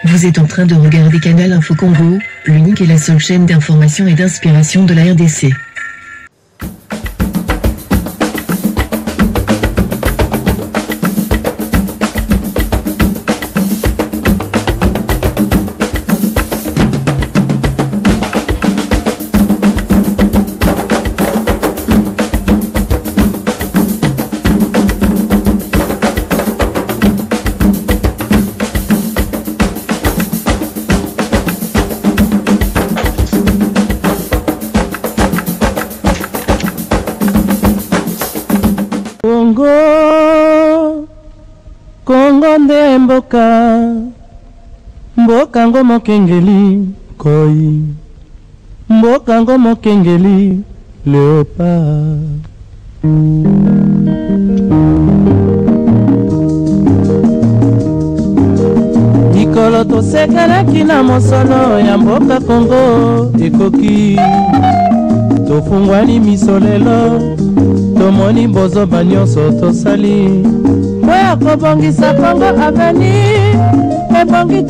Vous êtes en train de regarder Canal Info Congo, l'unique et la seule chaîne d'information et d'inspiration de la RDC. Kongo nde mboka ngo mokengeli koi, mboka ngo mokengeli léopard. Mikolo tosekelaki na mosolo ya mboka Kongo ekoki, tofungwani miso lelo tomoni bozoba nyonso tosali boya kobongisa Kongo avenir. Ebongi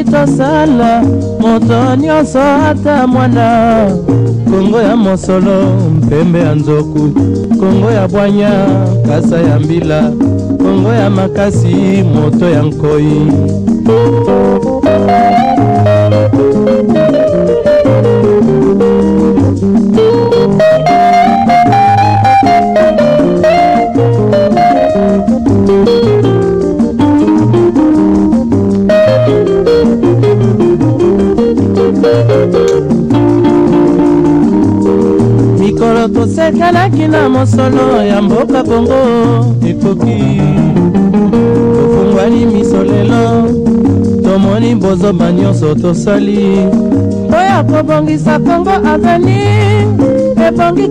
tosala moto nyonso ata mwana. Kongo ya mosolo mpembe ya nzoku, Kongo ya bwanya kasa ya mbila, Kongo ya makasi moto ya nkoi. Mikolo tosekelaki na mosolo ya mboka Kongo ekoki, tofungwani miso lelo tomoni bozoba nyonso tosali boya kobongisa Kongo avenir. Ebongi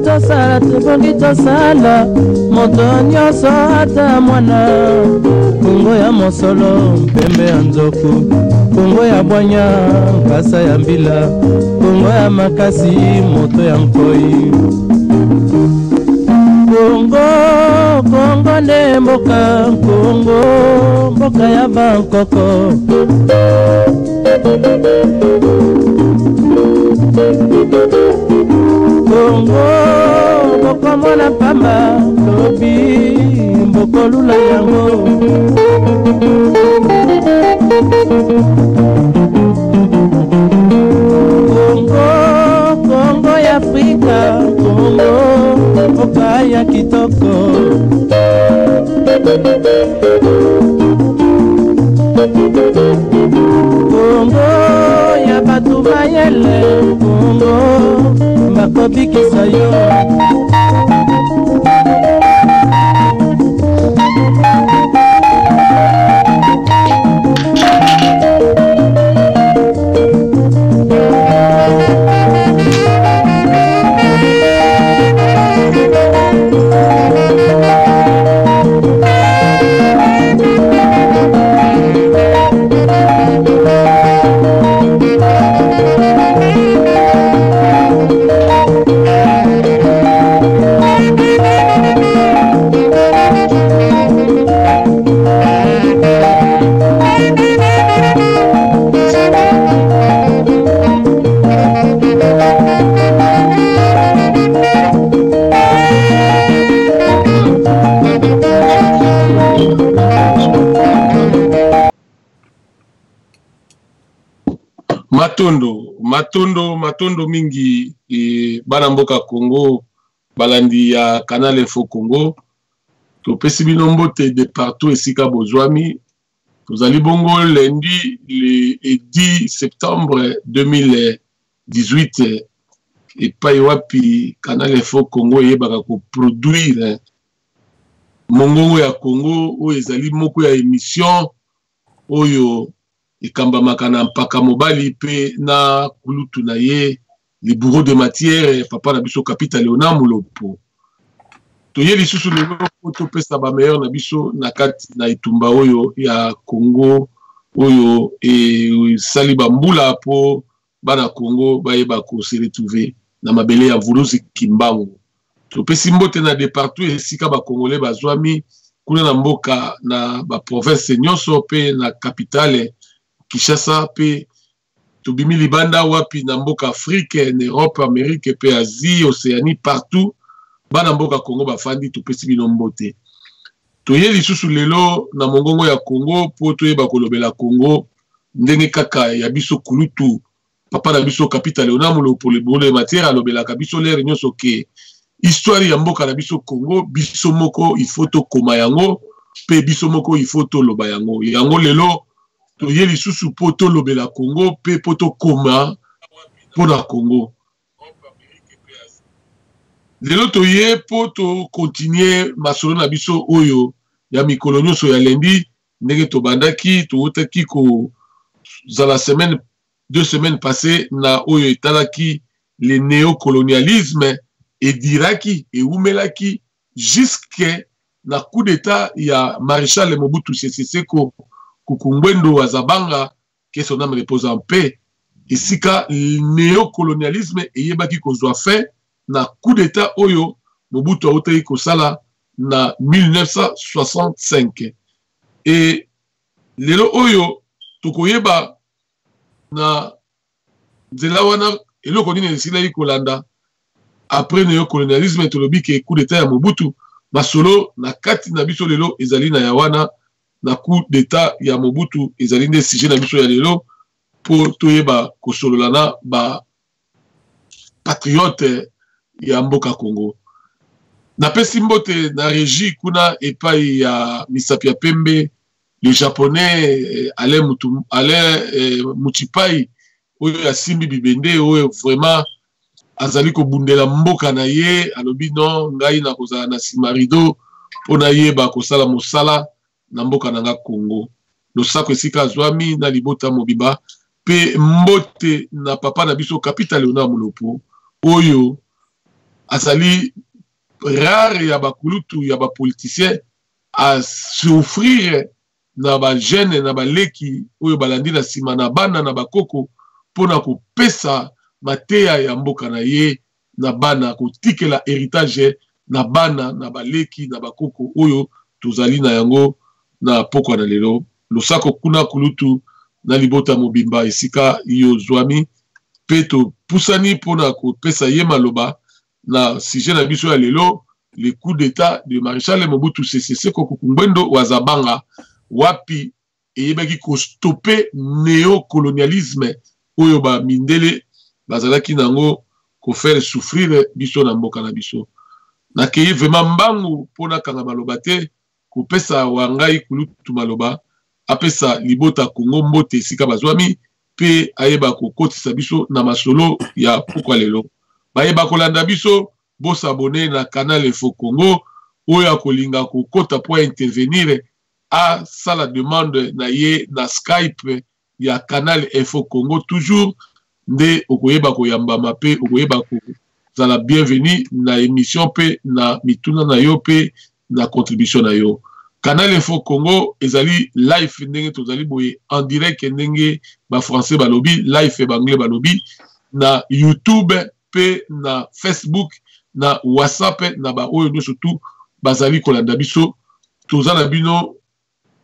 tosala moto nyonso ata mwana. Kongo ya mosolo mpembe ya nzoku, Kongo ya bwanya kasa ya mbila, Kongo ya makasi moto ya nkoi. Kongo nde mboka, Kongo mboka ya bankoko. Kongo bokomona pamba tobi bokolula yango. Kongo ya Afrika, Kongo mboka ya kitoko. Kongo ya batu mayele, Kongo bakobikisa yo. Matondo mingi bana mboka Congo balandi ya Canal Info Congo. Topesi bino mbote de partout esika bozwami. Tozali bongo lundi le 10 septembre 2018 epai wapi Canal Info Congo yebaka ko produire mongongo ya Congo oyo ezali moko ya émission oyo ikambamaka na mpaka mobali pe na kulutu na ye le bureau de matière papa na biso Kapita Léonard Mulopo. Toye lisusu lelo topesa ba meilleur na biso na kati na itumba oyo ya Congo oyo sali bambula po bana Congo bayeba ko se retrouver na mabele ya Vuluzi Kimbangu. topesi mbote na de partout esika bakongole bazwami kuna na mboka na baprovince nyonso pe na capitale Kinshasa pe tobimi libanda wapi na mboka Afrique, na Europe, Amérique pe Asie, Océanie, partout bana mboka Congo bafandi topesi bino mbote. Toye lisusu lelo na mongongo ya Congo po toyeba kolobela Congo ndenge kaka ya biso kulutu papa na biso capitale onamulo pour le boulot matière alobela ka biso l'air nyonso ke histoire ya mboka na biso Congo biso moko il faut to koma yango pe biso moko il faut to loba yango yango lelo toye lisusu po to lobela Congo pe po to koma po na Congo lelo toye po to continuer masolo na biso oyo ya mikolo nyonso ya lendi ndenge to bandaki to utaki ko za la semaine 2 semaines passées na oyo etalaki le néocolonialisme et diraki et umelaki jusque na coup d'état ya maréchal Mobutu Sese Seko Kukumbwendo wa Zabanga que son âme repose en paix et sika néocolonialisme eyebaki kozwa fait na coup d'état oyo Mobutu autaki kosala na 1965 et lelo oyo tokoyeba na nzela wana eloko nini esilaki kolanda après néocolonialisme tolobi ke coup d'état ya Mobutu masolo na kati na biso lelo ezali na ya wana na coup d'état ya Mobutu ezali nde sujet na biso ya lelo po toyeba kosolola na ba patriote ya mboka Congo. Napesi mbote na régie kuna epai ya misapi ya pembe le japonais Alain Muchipai oyo ya simbi bibende oyo vraiment azali ko bundela mboka na ye alobi non ngai na kozala na simarido pona ye ba kosala mosala na mboka na nga Congo losako esika azwami na libota mobiba pe mbote na papa na biso capitale ona molopo oyo azali rare ya bakulutu ya bapoliticien a souffrir na ba jeune na ba leki oyo balandi na sima na bana na bakoko pona kopesa mateya ya mboka na ye na bana kotikela héritage na bana na baleki na bakoko oyo tozali na yango na pokwa na lelo losako kuna kulutu na libota mobimba esika yo zwami peto pusani pona kopesa ye maloba na sujet na biso ya lelo le coup d'état de maréchal Mobutu Sese Seko Kukumbwendo wa Zabanga wapi eyebaki ko stopper néocolonialisme oyo ba mindele bazalaki nango ko faire souffrir biso na mboka na biso nakeye vraiment mbangu pona kanga maloba te kopesa wangai kulutu maloba apesa libota Congo mbote sika bazwami pe ayeba ko kotisa biso na masolo ya pokwa lelo bayeba kolanda biso bos abonné na canal Info Congo oyo akolinga ko kota po intervenir à ça la demande na ye na Skype ya canal Info Congo toujours nde okoyeba ko yambama pe okoyeba ko zala bienvenue na émission pe na mituna na yo pe na contribution na yo canal Info Congo ezali live ndenge tozali boye en direct ndenge ba français balobi live ba anglais balobi na YouTube pe na Facebook na WhatsApp na ba oyo nyonso surtout bazali kolanda biso tozala bino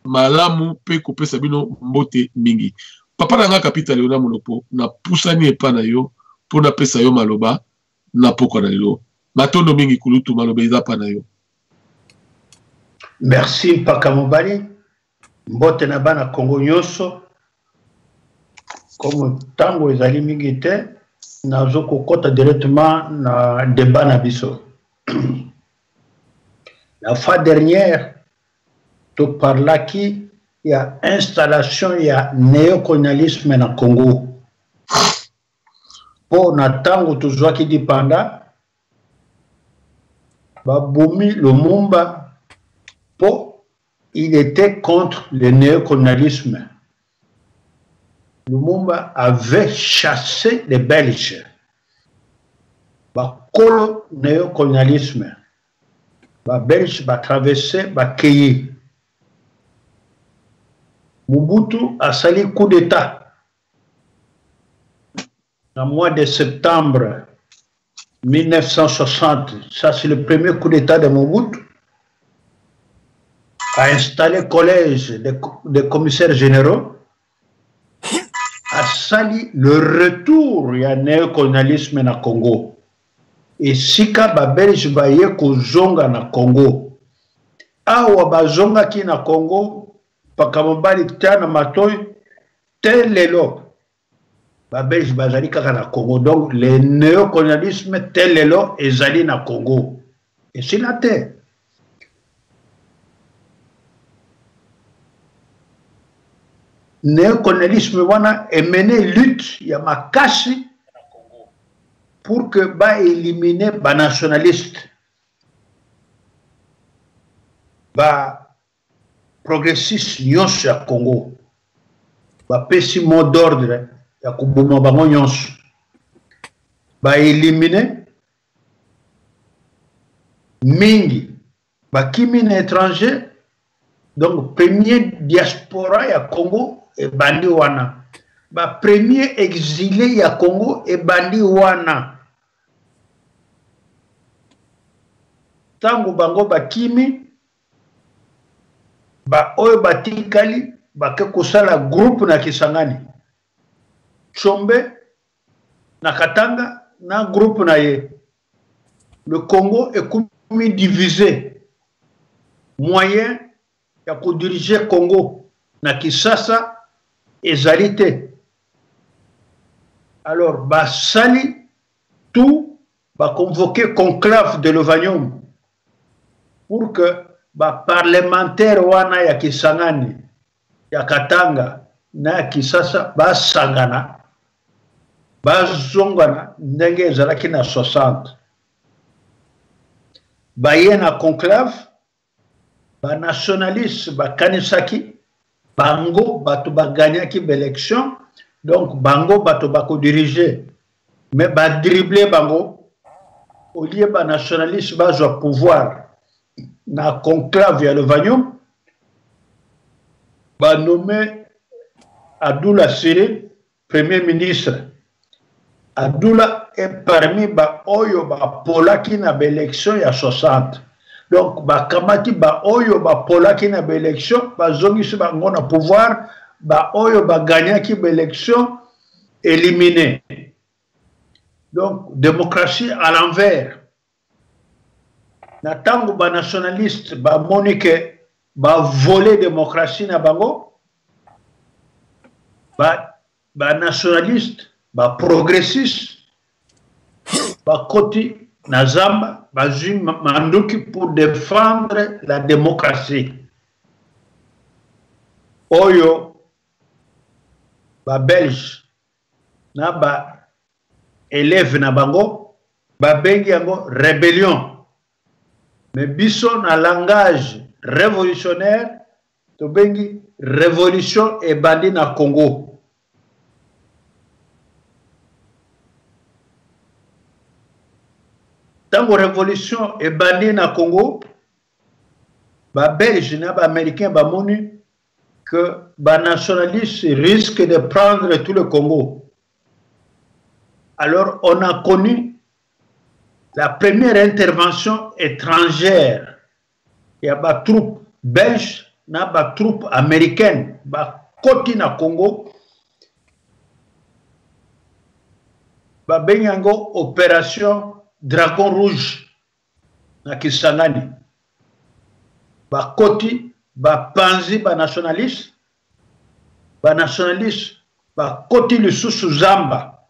malamu pe kopesa bino mbote mingi papa na nga capitale ona monopo na pusani epa na yo po na pesa yo maloba na pokwa na lelo matondo mingi kulutu maloba eza pa na yo. Merci mpaka mobali mbote na bana Congo nyonso comme tango ezali mingi te nazo kokota directement na débat na biso. La fois dernière to parlaki ya installation ya néocolonialisme na Congo po na tango tozwaki dipanda babumi Lumumba po il était contre le néocolonialisme. Lumumba avait chassé les Belges. Bakolo néocolonialisme. Ba Belge ba traversé ba Keyi. Mobutu a sali coup d'état. En mois de septembre 1960, ça c'est le premier coup d'État de Mobutu, a installé le collège des commissaires généraux, a sali le retour du néocolonialisme na Congo. Et sika ba Belge baye kozonga na Congo. Awa bazonga ki na Congo, pakamobali tana matoy, tel lelo. Ba Belge bazali kaka na Congo. Donc le néocolonialisme tel lelo ezali na Congo. Et c'est la terre. Néocolonialisme wana emene lutte ya makasi pour que ba éliminer ba nationaliste, ba progressiste nyonso ya Congo, ba pesi mot d'ordre ya kubuma bango nyonso, ba éliminer mingi ba kimi na étranger. Donc premier diaspora ya Congo e bandi wana, ba premier exilé ya Congo e bandi wana. Tango bango bakimi, ba oyo batikali bake kosala groupe na Kisangani, Chombe na Katanga na groupe na ye. Le Congo est comme divisé. Moyen ya ko diriger Congo na Kinshasa ezali te. Alors basali tout, ba convoquer conclave de l'Ovanium pour que ba parlementaire wana ya Kisangani, ya Katanga na Kinshasa basangana, bazongana ndenge ezalaki na 60. Baye na conclave, ba nationaliste bakanisaki bango bato baganyaki l'élection, donc bango bato bako diriger, mais ba dribbler bango au lieu ba nationaliste bazwa pouvoir na conclave ya Levanium, ba nommé Abdoula Siré premier ministre. Abdoula est parmi ba oyo ba polaki na élection ya 60. Donc ba kamati ba oyo ba polaki na élection, ba zongisi bango na pouvoir, ba oyo ba gagnaki ba élection éliminé. Donc démocratie à l'envers. Na tango ba nationaliste ba monique ba voler démocratie na bango, ba nationaliste ba progressiste ba koti na zamba bazui manduki pour défendre la démocratie. Oyo ba belge na ba élève na bango ba bengi yango rébellion. Mais biso na langage révolutionnaire to bengi révolution et bandi na Congo. Tango révolution et bandi na Congo, ba belge na ba américain ba moni que ba nationalistes risquent de prendre tout le Congo. Alors on a connu la première intervention étrangère. Il y a ba troupe belge na ba troupe américaine ba koti na Congo. Ba benyango opération Dragon Rouge na Kisangani. Ba koti ba panzi ba nationaliste ba koti lisusu zamba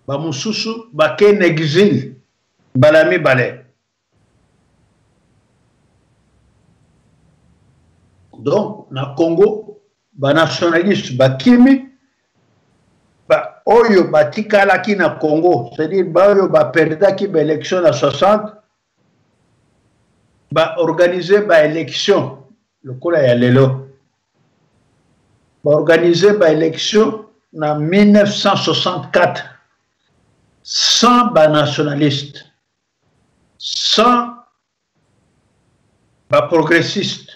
ba mususu ba ken exil balami balé. Donc na Congo ba nationaliste ba kimi ba oyo batikala ki na Congo, c'est-à-dire ba oyo ba perda ki ba élection na 60, ba organiser ba élection le kola ya lelo, ba organiser ba élection na 1964 sans ba nationaliste, sans ba progressiste,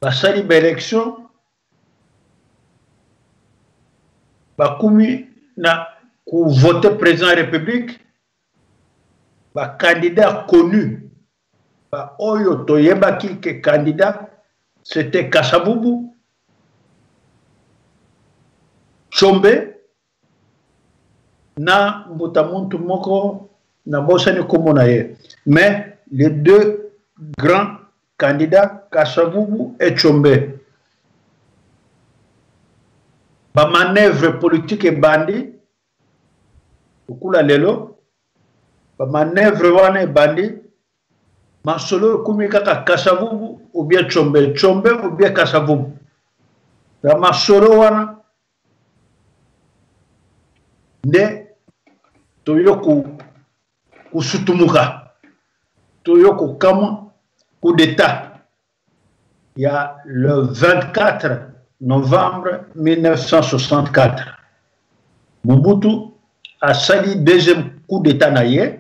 ba sali ba élection bakumi na pour voter président de la République, bah, candidat connu, bah, Oyo Toyebaki, que candidat, c'était Kassavubu, Tshombe, na Mbutamuntu Moko, na Bosani Komonaye. Mais les deux grands candidats, Kassavubu et Tshombe, ba manœuvre politique et bandit, Ukula lelo, ba manœuvre wana et bandit, ma solo kumika Kassavubu ou bien Tshombe, Tshombe ou bien Kassavubu. La ma solo wana, ne toyoku kusutumuka, toyoku kama coup d'état. Il y a le 24 novembre 1964. Mobutu a sali deuxième coup d'état naïe,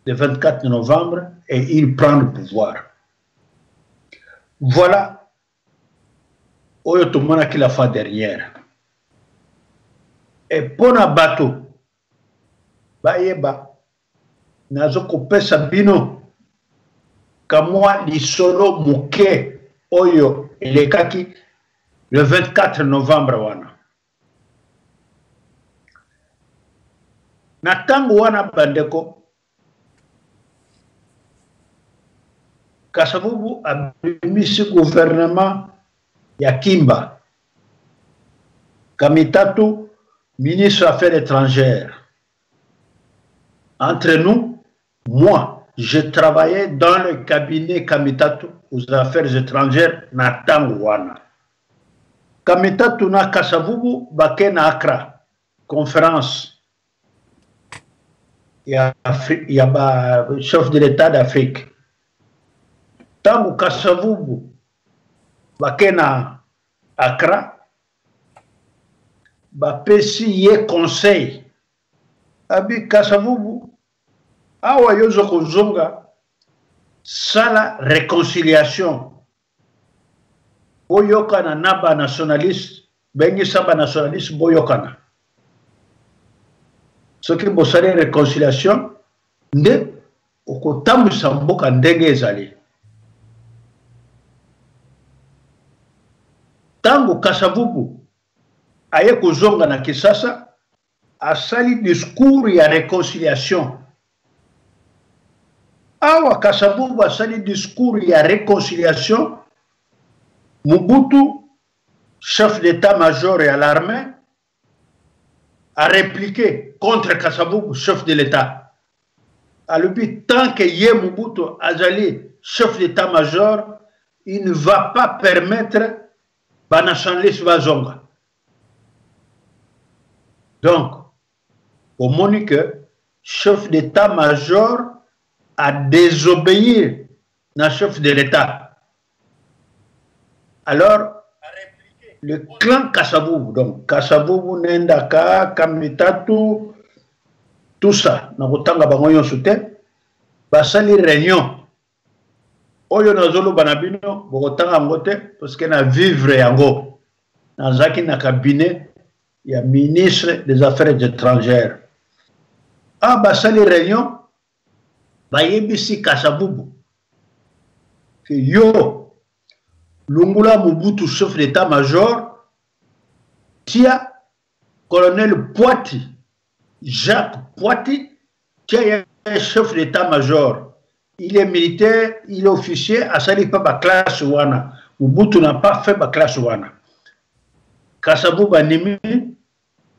le 24 novembre, et il prend le pouvoir. Voilà, Oyotomona qui l'a fait derrière. Et pour un bateau, Bayeba, Nazoko Pesa Bino, Kamwa Lisolo Mouke, Oyo, et Kaki, le 24 novembre wana. Natangu wana bandeko, Kassavubu a mis ce gouvernement Yakimba, Kamitatu, ministre des Affaires étrangères. Entre nous, moi, je travaillais dans le cabinet Kamitatu aux affaires étrangères Natangu wana. Kamitatu na Kassavubu bake na Accra, conférence. Il y a le chef de l'État d'Afrique. Tangu Kassavubu bake na Accra, bapesi ye conseil. Abi Kassavubu, awa yozo kozonga, sala réconciliation. Boyokana naba nationaliste, bengi saba nationaliste boyokana. Ce qui bosale réconciliation, nde okotambu samboka ndenge ezali. Tango Kassavubu aye kozonga na Kisasa, asali discours ya réconciliation. Awa Kassavubu asali discours ya réconciliation. Mobutu, chef d'état-major et à l'armée, a répliqué contre Kassavubu, chef de l'État. A lui, tant que Yé Mobutu Azali, chef d'état-major, il ne va pas permettre le nationalisme Bazonga. Donc, au moment que chef d'état-major a désobéi au chef de l'État. Alors, le clan Kassavubu, donc Kassavubu, Nendaka, Kamitatu, tout ça, Nakotanga Bangoyon Soute, basali réunion. Oyo Nazolo Banabino, Bogotanga Ngote, parce qu'il y a vivre yango. Nazaki na cabinet, il y a ministre des Affaires étrangères. Ah, basali réunion, Bayebisi Kassavubu. Que yo, Lungula Mobutu, chef d'état-major, tia colonel Poiti, Jacques Poiti, tia chef d'état-major. Il est militaire, il est officier, à ça, il n'a pas de classe wana. Mobutu n'a pas fait de classe wana. Kassavubu Animi,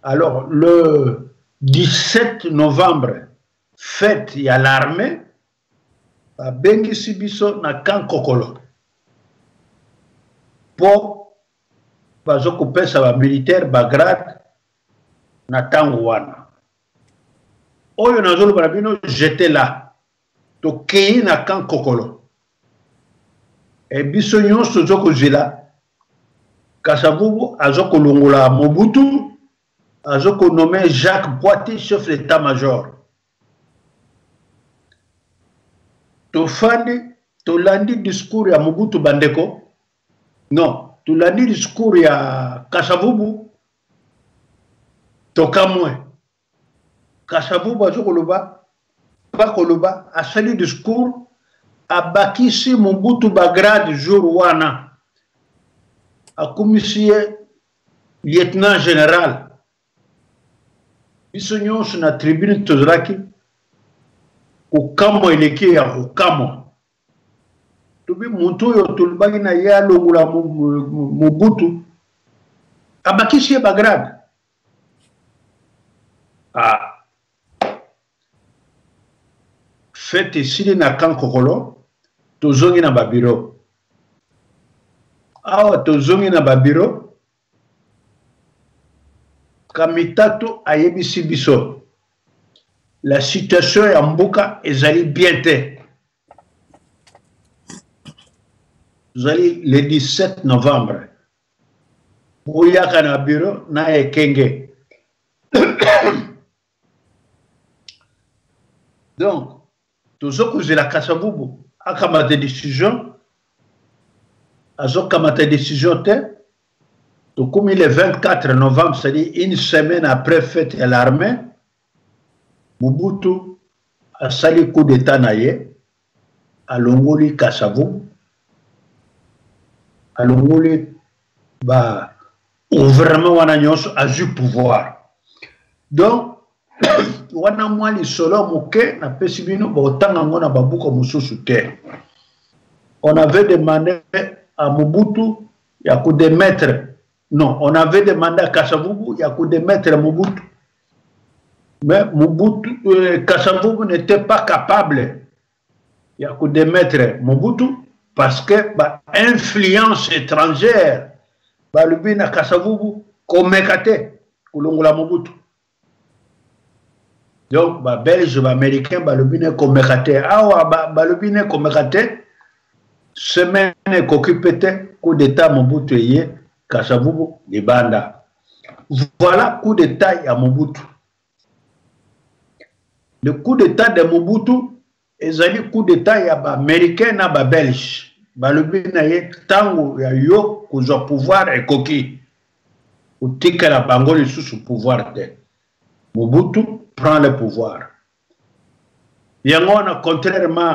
alors le 17 novembre, fête, il y a l'armée, à Bengi Sibiso, na Kan Kokolo. Pour couper sa militaire Bagrad na tango wana. Oyo nazolo barabino j'étais là. To kei na Kan Kokolo. Et biso nyonso zoko zila. Kassavubu azoko longola Mobutu, azoko nommé Jacques Poiti chef d'état-major. To fandi to landi discours ya Mobutu bandeko. Non, tu l'as dit discours à Kassavubu, toka mwe, Kasavubu azokoloba pas koloba asali discours abakisi Mobutu bagrade jour wana akumisi lieutenant général biso nyonso na tribune tozalaki kokamwa eleki ya kokamwa tobi muntu oyo tolobaki na ye alongola Mobutu abakisi ye bagrade fete esili na kan kokolo tozongi na babiro awa tozongi na babiro Kamitatu ayebisi biso la situation ya mbuka ezali bien te ezali le 17 novembre boyaka na biro na ekenge donc tozokozela Kasavubu akamata décision azokamata décision te tokomi le 24 novembre, c'est-à-dire une semaine après fête à l'armée, Mobutu a sali coup d'état naye, a longoli Kasavubu, a longoli ba gouvernement wana nyonso a eu pouvoir. Donc wana mwali solo moke na pesi bino botanga ngona babuka mususu te. On avait demandé à Mobutu ya coup de mettre. Non, on avait demandé à Kasavubu, il y a que de mettre Mobutu. Mais Mobutu, Kasavubu n'était pas capable. Il y a que de mettre Mobutu parce que influence étrangère, le bina Kasavubu, komekate, kulongula Mobutu. Donc, Belge, Américain, le bina komekate. Ah, le bina komekate, semaine qu'occupait, coup d'état Mobutu yé. Kasavubu Libanda. Voilà coup d'état à Mobutu. Le coup d'état de Mobutu est un coup d'état américain et belge. Le but tango ya yo kuzo pouvoir et coquille. Ou tika la bangoli sous pouvoir de Mobutu prend le pouvoir. Yangona contrairement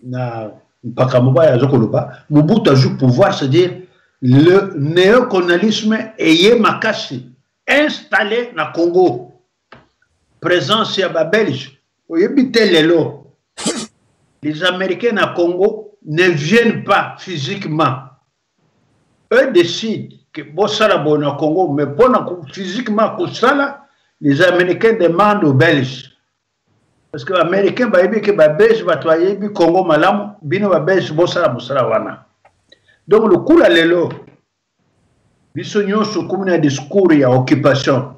na Mpakamuba ya Zokoluba, Mobutu a joué pouvoir, c'est-à-dire le néocolonialisme est makasi installé na Congo. Présence ya belge. Les Américains na Congo ne viennent pas physiquement. Eux décident que Bossala na Congo, mais physiquement les Américains demandent aux Belges. Parce que les Américains bayebi que Belge batwayebi Congo malamu bino Belge Bossala wana. Donc le coup là lelo bisogno sur comme un discours et occupation.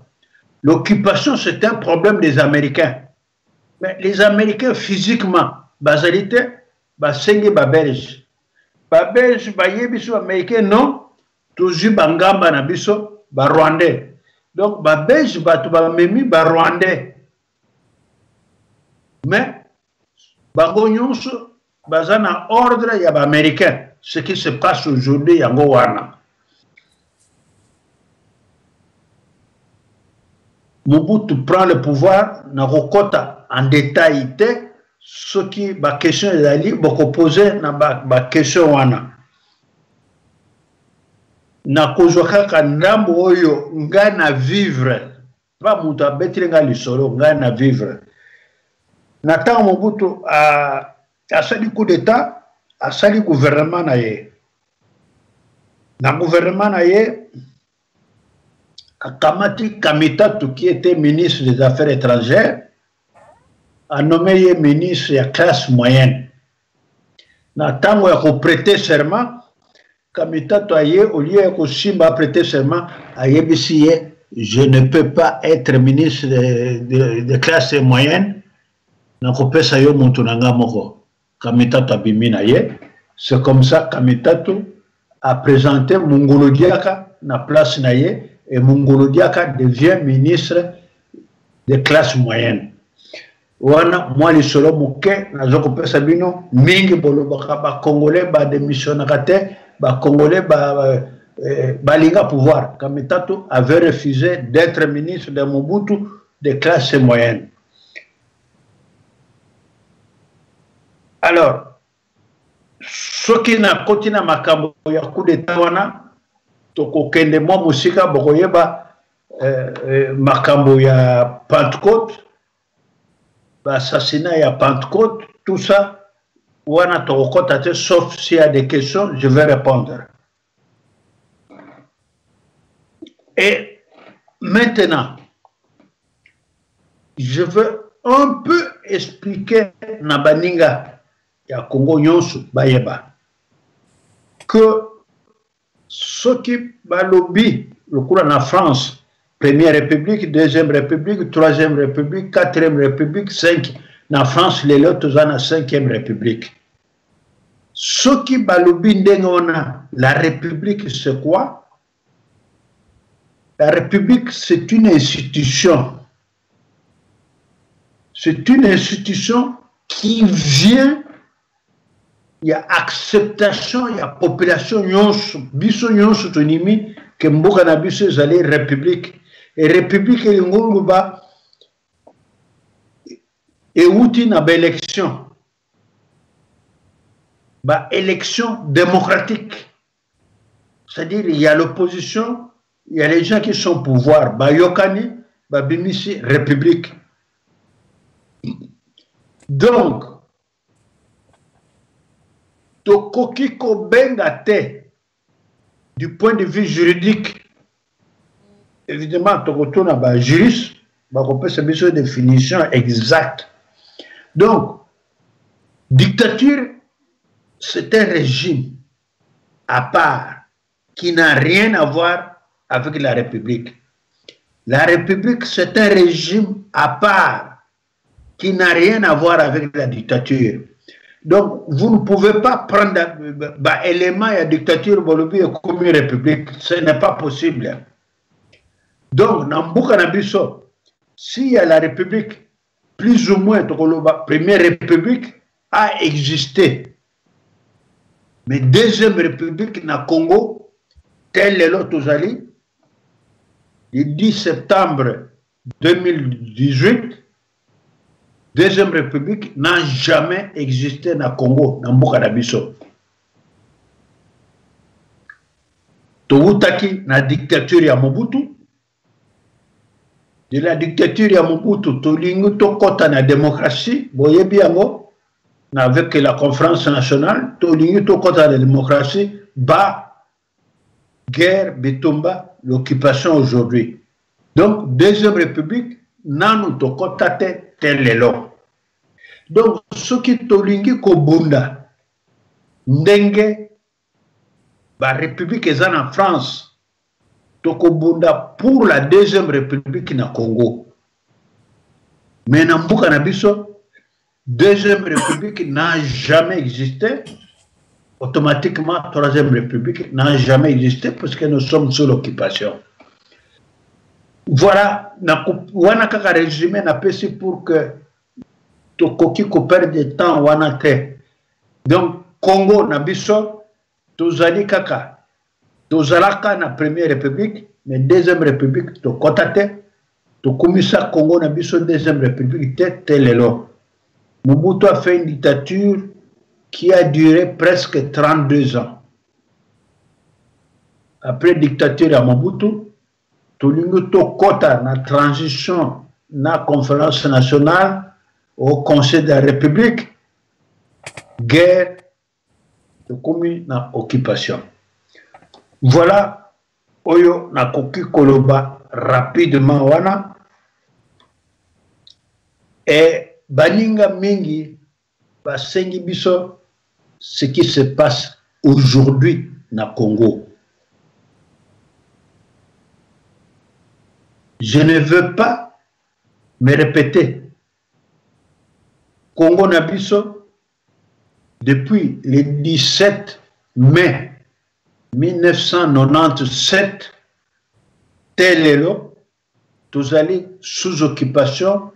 L'occupation c'est un problème des Américains. Mais les Américains physiquement basalité basengi belge. Belge biso Américain non toujours bangamba na biso Rwandais. Donc belge batu memi Rwandais. Mais bagonyonso bazana ordre ya Américain. Ce qui se passe aujourd'hui à Gowana. Mobutu prend le pouvoir, na rokota en détail, ce qui est question est allé, beaucoup poser na question wana. Na kozoka kandambo oyo ngana vivre, pas muta betrenga lisolo ngana vivre. Na tant Mobutu a sali coup d'état. A sali gouvernement na ye. Na gouvernement na ye, a Kamati Kamitatu qui était ministre des Affaires étrangères, a nommé ye ministre de la classe moyenne. Na tango ya ko prêter serment, Kamitatu a ye, au lieu ko simba prêter serment, a yebisi ye, je ne peux pas être ministre de classe moyenne, na ko pesa yo muntu nanga moko. Kamitatu abimina ye, c'est comme ça Kamitatu a présenté Mungolo Diaka na place na ye et Mungolo Diaka devient ministre de classe moyenne. Wana moi li solo moke na zoko pesa bino mingi bolo ba congolais ba démissionnera te ba congolais ba linga pouvoir. Kamitatu avait refusé d'être ministre de Mobutu de classe moyenne. Alors, ce qui n'a continué makambo ya coup d'état wana tokokende mwa musika bokoyeba makambo ya Pentecôte, l'assassinat ya Pentecôte, tout ça wana tokokota te, sauf s'il y a des questions, je vais répondre. Et maintenant, je veux un peu expliquer na baninga ya Congo nyonso bayeba que ceux qui balobi le cours en France, première république, deuxième république, troisième république, quatrième république, 5 en France, les autres en la cinquième république. Ceux qui balobi ndengona, la république c'est quoi? La république c'est une institution. C'est une institution qui vient, il y a acceptation, il y a population, biso nyonso tonimi, que mboka na biso ezali république. Et république elingo ba euti na ba élection. Ba élection démocratique. C'est-à-dire il y a l'opposition, il y a les gens qui sont au pouvoir, ba yokani, ba bimisi république. Donc, tokoki kobenga te du point de vue juridique, évidemment, tokotuna ba juriste, ba kopesa biso définition exacte. Donc, dictature, c'est un régime à part qui n'a rien à voir avec la République. La République, c'est un régime à part qui n'a rien à voir avec la dictature. Donc, vous ne pouvez pas prendre l'élément de la dictature comme une république. Ce n'est pas possible. Donc, dans Boukanabiso, s'il y a la république, plus ou moins, la première république a existé. Mais deuxième république, dans le Congo, tel est l'autre Zali, le 10 septembre 2018, Deuxième République n'a jamais existé dans le Congo, dans Boukanabiso. Toutaki na dictature ya Mobutu. De la dictature ya Mobutu, tolingu tokota na démocratie, boyebi yango, avec la conférence nationale, tolingu tokota na démocratie, ba guerre, betomba, l'occupation aujourd'hui. Donc, Deuxième République, nanu tokota tel est long. Donc, ce qui tolingi kobunda, ndenge, la République est en France, tokobunda pour la Deuxième République na Congo. Mais dans Boukanabiso, Deuxième République n'a jamais existé. Automatiquement, Troisième République n'a jamais existé parce que nous sommes sous l'occupation. Voilà, wana kaka résumé na pesi pour que tokoki ko perdre de temps wana te. Donc Congo na biso tozali kaka tozalaka na première république mais deuxième république to kotate to komisa Congo na biso deuxième république tel lelo. Mobutu a fait une dictature qui a duré presque 32 ans. Après dictature à Mobutu, tolingo to kota na transition na conférence nationale au conseil de la république, guerre, de commune na occupation. Voilà oyo na koki koloba rapidement wana et baninga mingi basengi biso ce qui se passe aujourd'hui na Congo. Je ne veux pas me répéter. Congo Nabiso, depuis le 17 mai 1997, tel est là, tous allés sous occupation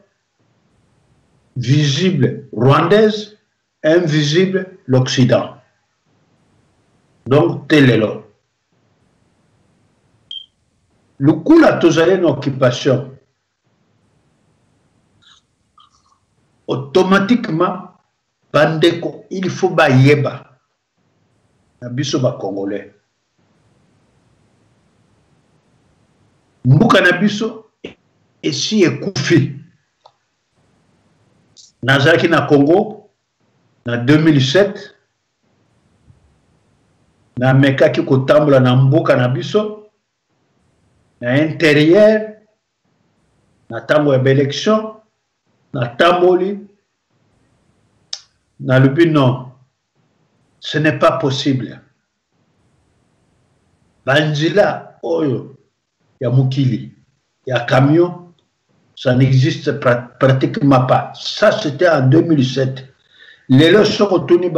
visible rwandaise, invisible l'Occident. Donc, tel est là. Le coup là, tous allés en occupation, automatiquement, bandeko il faut bayeba na biso ba congolais mbuka na biso esi ekufi nazalaki na Congo na 2007 na mekaki kotambola na mbuka na biso na intérieur na tango ya élection na tamboli na lobi non ce n'est pas possible banzila oyo ya mukili ya camion ça n'existe pratiquement pas. Ça, c'était en 2007. Les leçons retournées,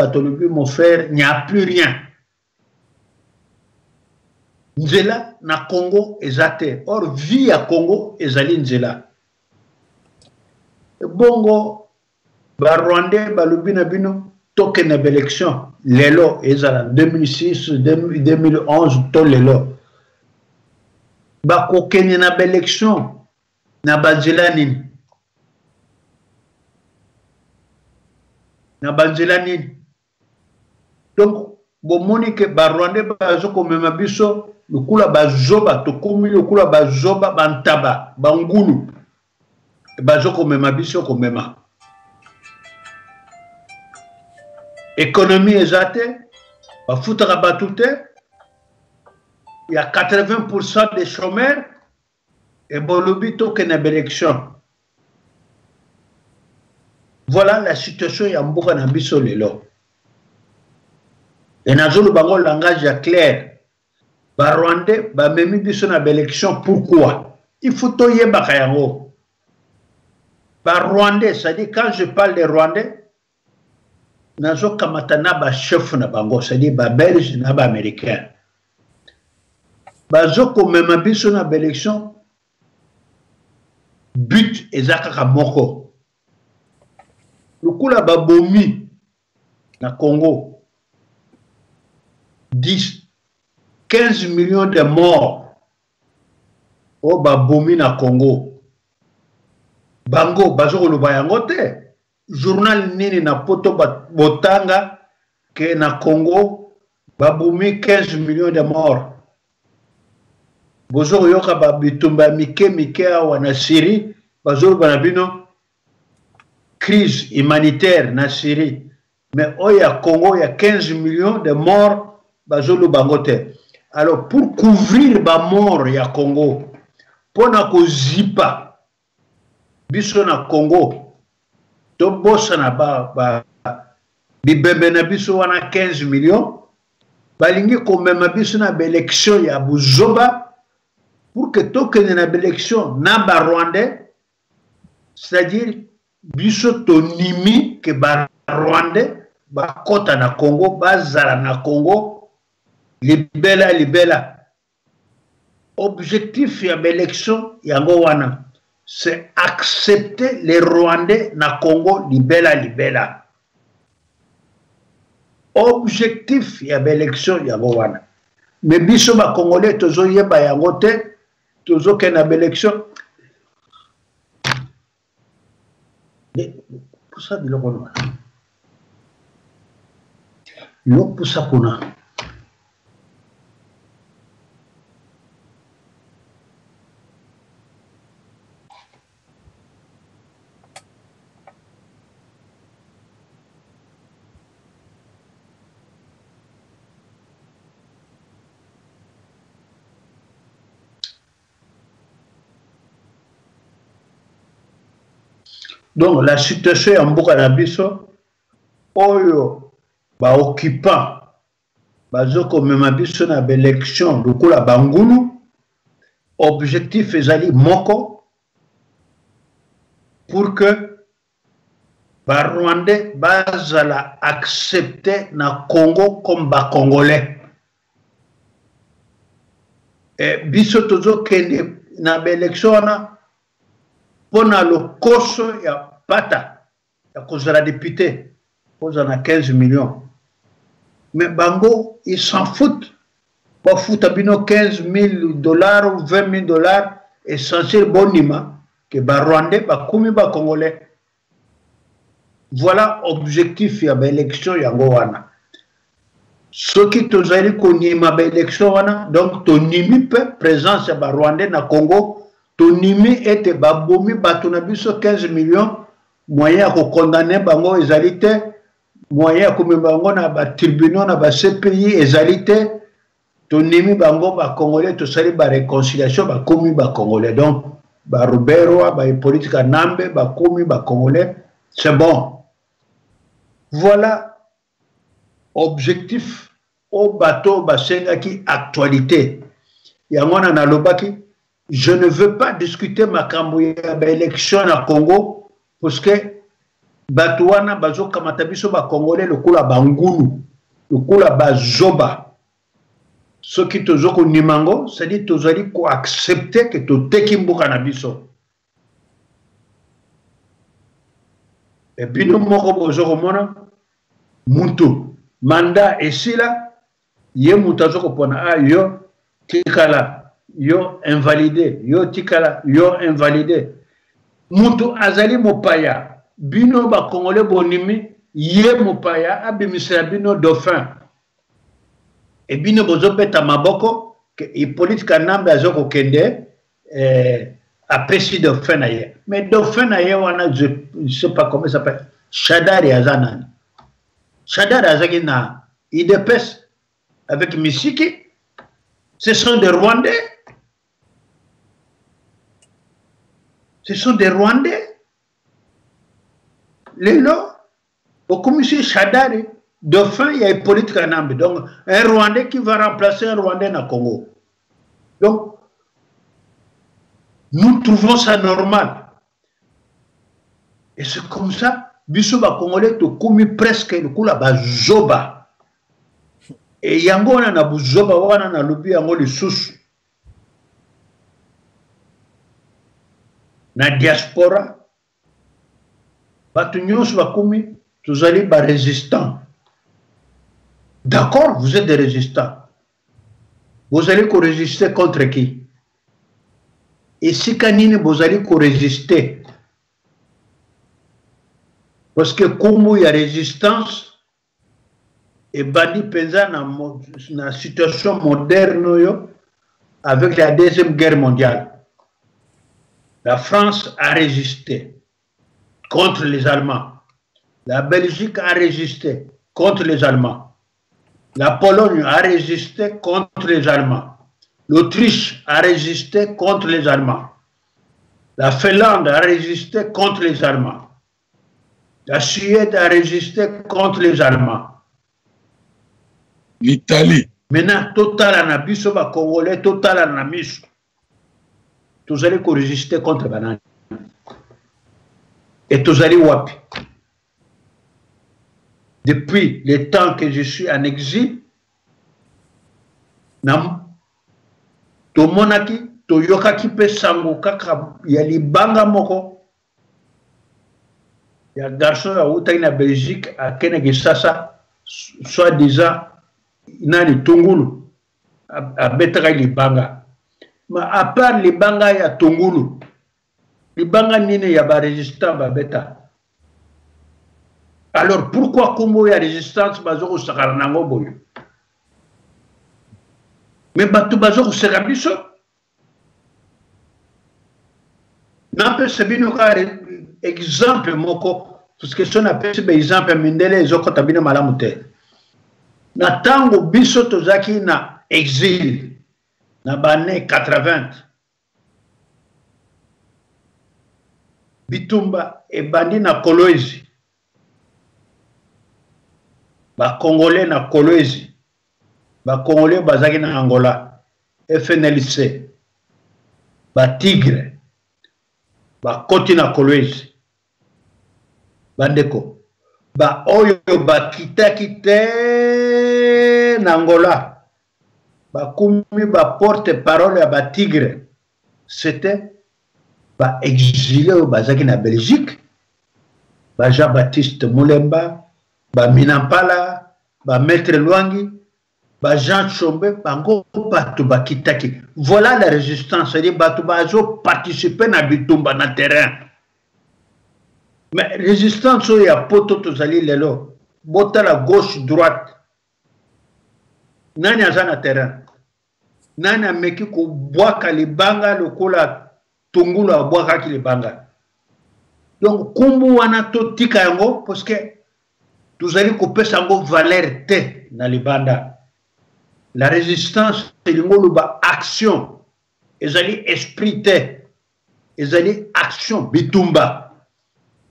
mon frère, il n'y a plus rien. Nzela, na Congo, ezate. Or, vie à Congo, ezali Nzela. Bongo, ba Rwandais, ba lubina bino, token na élection. Lelo, ezala 2006, 2011, to lelo. Ba kokene na élection. Na banzela nini donc bomoni ke ba Rwandais bazo komema biso lukula bazoba tokomi lukula bazoba bantaba bangulu bazo komema biso komema économie ezate bafutaka batu te il y a 80% des chômeurs. Et Bolobi token na élection. Voilà la situation ya mbuka na biso lelo. Et nazolo bango langage clair. Ba Rwandais ba memi biso na élection pourquoi? Il faut toyeba kayango. Ba Rwandais, ça dit quand je parle des Rwandais, nazo kamatana ba chef na bango, ça dit ba Belge na ba américain. Bazo ko mema biso na élection. But ezakaka moko lukula babomi na Congo 15 millions de morts o babomi na Congo bango bazoko luba yango te journal nini na poto botanga ke na Congo babomi 15 millions de morts Bozo yoka ba bitumba mike awa na Syrie bazolo banabino crise humanitaire na Syrie mais oya Congo ya 15 millions de morts bazolo bangote. Alors pour couvrir ba mort ya Congo pona ko zipa biso na Congo to bossa na ba bibembe na biso wana 15 millions balingi ko mema biso na élection ya buzoba pour que token na élection na ba Rwandais, c'est-à-dire biso tonimi que ba Rwandais ba kota na Congo bazala na Congo libela objectif ya élection yango wana c'est accepter les Rwandais na Congo libela objectif ya élection yango wana mais biso ba Congolais tozo yeba yango te tozo kena élection pour ça biloko lo pour ça kuna donc la situation en mboka na biso oyo ba occupant bazoko mema biso na élection lokola bangulu objectif ezali moko pour que ba Rwandais bazala accepter na Congo comme ba Congolais et biso tozo kende na élection na pona le koso ya pata ya kozala député posana 15 millions mais bango ils s'en foutent ba fouta bino 15 000 $ ou 20 000 $, essentiel bonima que ba Rwandais ba kumi ba Congolais voilà objectif ya élection yango wana soki tozali konima ba élection wana donc tonimi pe présence ya ba Rwandais na Congo tonimi ete babomi bato na biso 15 millions moyen ya kokondamne bango ezali te moyen ya komema bango na ba tribunaux na ba CPI ezali te tonimi bango ba Congolais tosali ba réconciliation ba komi ba Congolais donc ba Rubero ba politique nambe ba komi ba Congolais c'est bon. Voilà objectif au bateau basenga qui actualité. Yangona na lobaki, je ne veux pas discuter makambo ya élection na Congo parce que batouana bazo kamata biso ba Congolais lokula bangulu, lokula bazoba. Ce qui tozo ko nimango, c'est-à-dire tozali ko accepter que to tekimbuka na biso. Et puis nous moko bozo komona muntu mandat esila ye mutazo kopona yo tikala yo invalidé yo tikala yo invalidé muntu azali mopaya bino ba Congolais bonimi ye mopaya abimisa bino dauphin et bino bozo beta maboko que Hippolyte Kanambe azoko kende apesi dauphin na ye mais dauphin na ye wana je ne sais pas comment ça s'appelle Shadari Azanani Shadar Azaki na IDPS avec Misiki, ce sont des Rwandais. Ce sont des Rwandais. Les lots, au commissaire Shadari, dauphin, il y a Hippolyte Kanambe. Donc, un Rwandais qui va remplacer un Rwandais dans le Congo. Donc, nous trouvons ça normal. Et c'est comme ça. Biso ba Congolais to komi presque le kula ba zoba et yango wana na buzoba wana na lobi yango lisusu na diaspora batu nyonso ba komi tozali ba résistants. D'accord, vous êtes des résistants, vous allez co-résister contre qui? Et si kanini vous allez co-résister? Parce que comme il y a résistance, et bandi penza dans la situation moderne avec la Deuxième Guerre mondiale. La France a résisté contre les Allemands. La Belgique a résisté contre les Allemands. La Pologne a résisté contre les Allemands. L'Autriche a résisté contre les Allemands. La Finlande a résisté contre les Allemands. La Suède a résisté contre les Allemands. L'Italie. Maintenant, total anabiso ba Congolais, total anamiso. Tous allez résister contre Banane. Et tous allez wapi. Depuis le temps que je suis en exil, nam to monaki, to yokaki pe sango kaka ya libanga moko. Il y a un garçon à Belgique, à Kenegissasa, soi-disant, il y a des Tongulu, à Betra Libanga. Mais à part Libanga, il y a Tongulu. Libanga, il y a des résistants à Beta. Alors pourquoi Congo il y a résistance Bazoro Sakaranango Boyo? Mais Batu Bazoro Serabiso? N'empêche, c'est bien exemple moko parce que son appelle par exemple mindele ezoko tabina malamu te na tango biso tozaki na exil na bane 80 bitumba e bandi na Kolwezi ba Congolais na Kolwezi ba Congolais bazaki na Angola FNLC ba Tigre ba koti na Kolwezi bandeko ba oyo ba kitaki te na Angola ba kumi ba porte parole ya ba Tigre c'était ba exilé au bazaki na Belgique ba Jean-Baptiste Moulemba ba Minampala ba Maître Lwangi ba Jean Chombe bango batu ba kitaki. Voilà la résistance, c'est-à-dire batu bazo participer na bitumba na terrain. Mais résistance, il y a poto tozali lelo. Bota la gauche, droite. Nani azana terrain. Nani ameki ko boaka libanga lokola tungula boaka ki libanga. Donc, kumbu wana to tika yango, parce que tozali ko pesa yango valeur te na libanda. La résistance, c'est l'ingoluba action. Ezali esprit te. Ezali action, bitumba.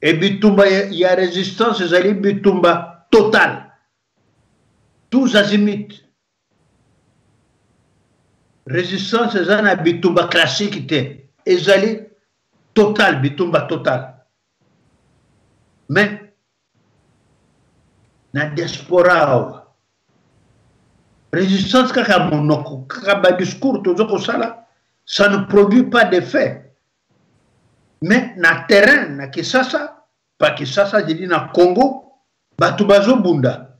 Et bitumba, il y a résistance, ezali bitumba total. Tous azimuts. Résistance, ezali bitumba classique te. Ezali total, bitumba total. Mais, na diaspora, résistance kaka monoko, kaka ba discours, tozoko sala, ça ne produit pas d'effet. Mais na terrain, na Kisasa, pas Kisasa, j'ai dit na Congo, batu bazo bunda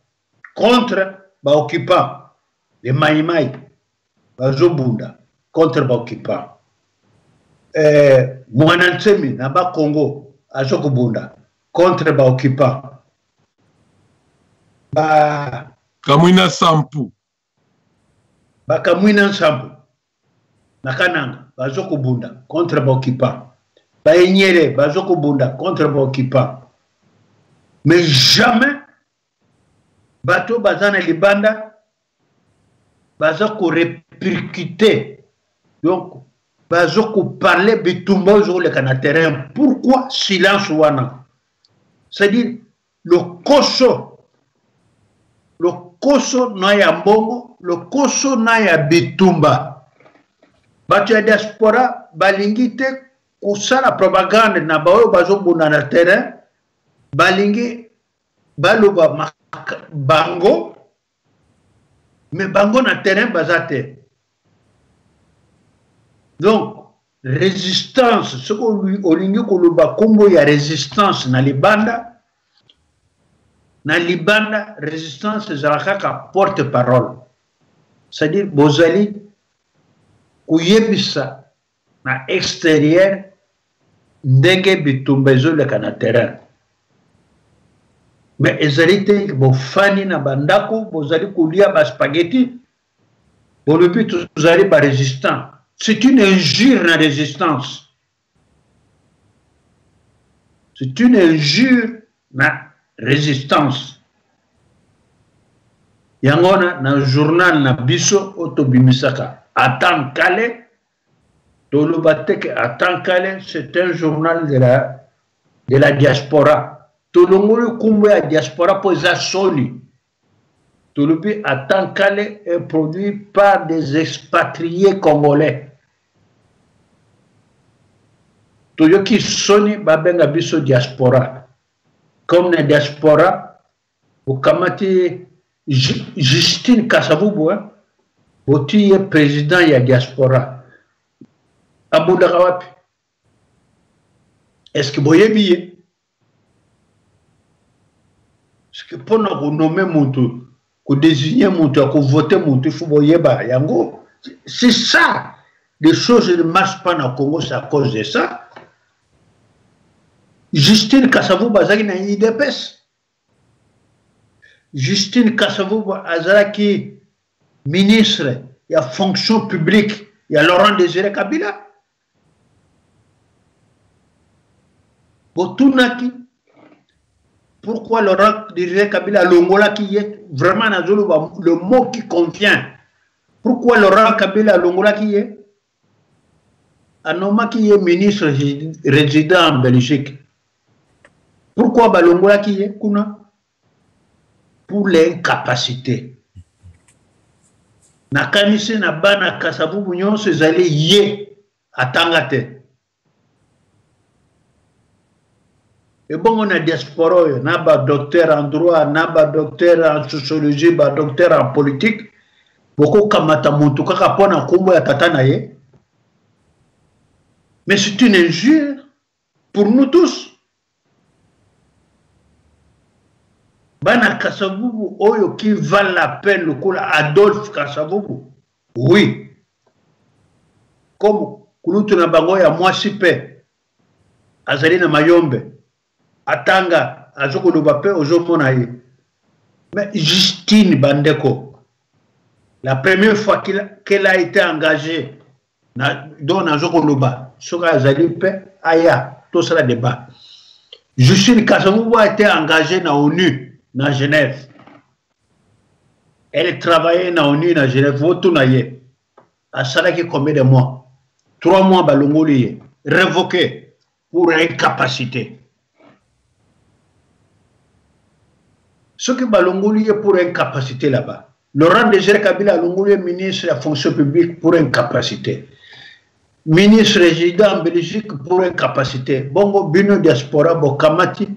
contre ba occupant, les Maïmaï, bazo bunda contre ba occupant. Mwanantsemi na ba Congo, azoko bunda contre ba occupant. Kamwina Sampu. Kamwina Sampu. Nakananga, bazoko bunda contre ba occupant. Baenyere, bazoko bunda contre ba occupant. Mais jamais bato bazana libanda bazoko répercuter. Donc bazoko parler bitumba sur le terrain. Pourquoi silence wana? C'est-à-dire le koso na ya mbongo, le koso na ya bitumba. Bato ya diaspora balingi te kusala propagande na baoyo bazobunda na terrain, balingi baloba bango, mais bango na terrain bazate. Donc résistance, ce qu'on olingi koloba kombo ya résistance na libanda. Na libanda, résistance ezalaka porte-parole. C'est-à-dire, bozali kuyebisa na extérieur ndenge bitumba ezoleka na terrain. Mais ezali te bofani na bandako, bozali kolia ba spaghetti, bolobi tozali ba résistant. C'est une injure na résistance. C'est une injure na résistance. Yangona na journal na biso otobimisaka. Atan Kale, Tolobateke Atan Kale, c'est un journal de la diaspora. Tolongolo kumbo ya diaspora poza soli. Tolobi Atan Kale est produit par des expatriés congolais. Toyoki soni babenga biso diaspora. Comme la diaspora, vous kamati Justine Kasavubu, vous êtes président de la diaspora. Abu Dhabi. Est-ce que vous avez bien? Est-ce que pour nous nommer Moutou, pour désigner Moutou, pour voter Moutou, il faut voyer Yango. C'est ça. Les choses ne marchent pas dans le Congo, c'est à cause de ça. Justine Kasavubu azaki na IDPS. Justine Kasavubu azaki ministre, il y a fonction publique, il y a Laurent Désiré Kabila. Botunaki, pourquoi Laurent Désiré Kabila, Longola qui est vraiment le mot qui convient. Pourquoi Laurent Kabila, Longola qui est Anoma qui est ministre résident en Belgique. Pourquoi Balongola qui est Kuna? Pour l'incapacité. Nakanisi na bana Kasavubu nyonso ezali ye atangate. Et bon, on a diaspora, on a ba docteur en droit, on a ba docteur en sociologie, ba docteur en politique. Beaucoup kamata muntu kaka pona kombo ya tata na ye. Mais c'est une injure pour nous tous. Bana Kasavubu, oyo qui valent la peine, le coup Adolphe Kasavubu. Oui. Comme Kulutu na bango ya Mwasipe, Azali na Mayombe. atanga azokoloba pe ozomona ye. Mais Justine Bandeko, la première fois qu'elle a été engagée dans Azokoloba, Soka Azali pe aya tout ça débat. Justine Kasamouba a été engagée dans l'ONU, dans Genève. Elle travaillait dans l'ONU, dans Genève. Vous naye. À Salaki combien de mois? 3 mois, Balongoli, révoqué pour incapacité. Ce qui Balongoli est pour incapacité là-bas. Laurent Désiré Kabila Longoli est ministre de la fonction publique pour incapacité. Ministre résident en Belgique pour incapacité. Bongo Bino diaspora, Bokamati,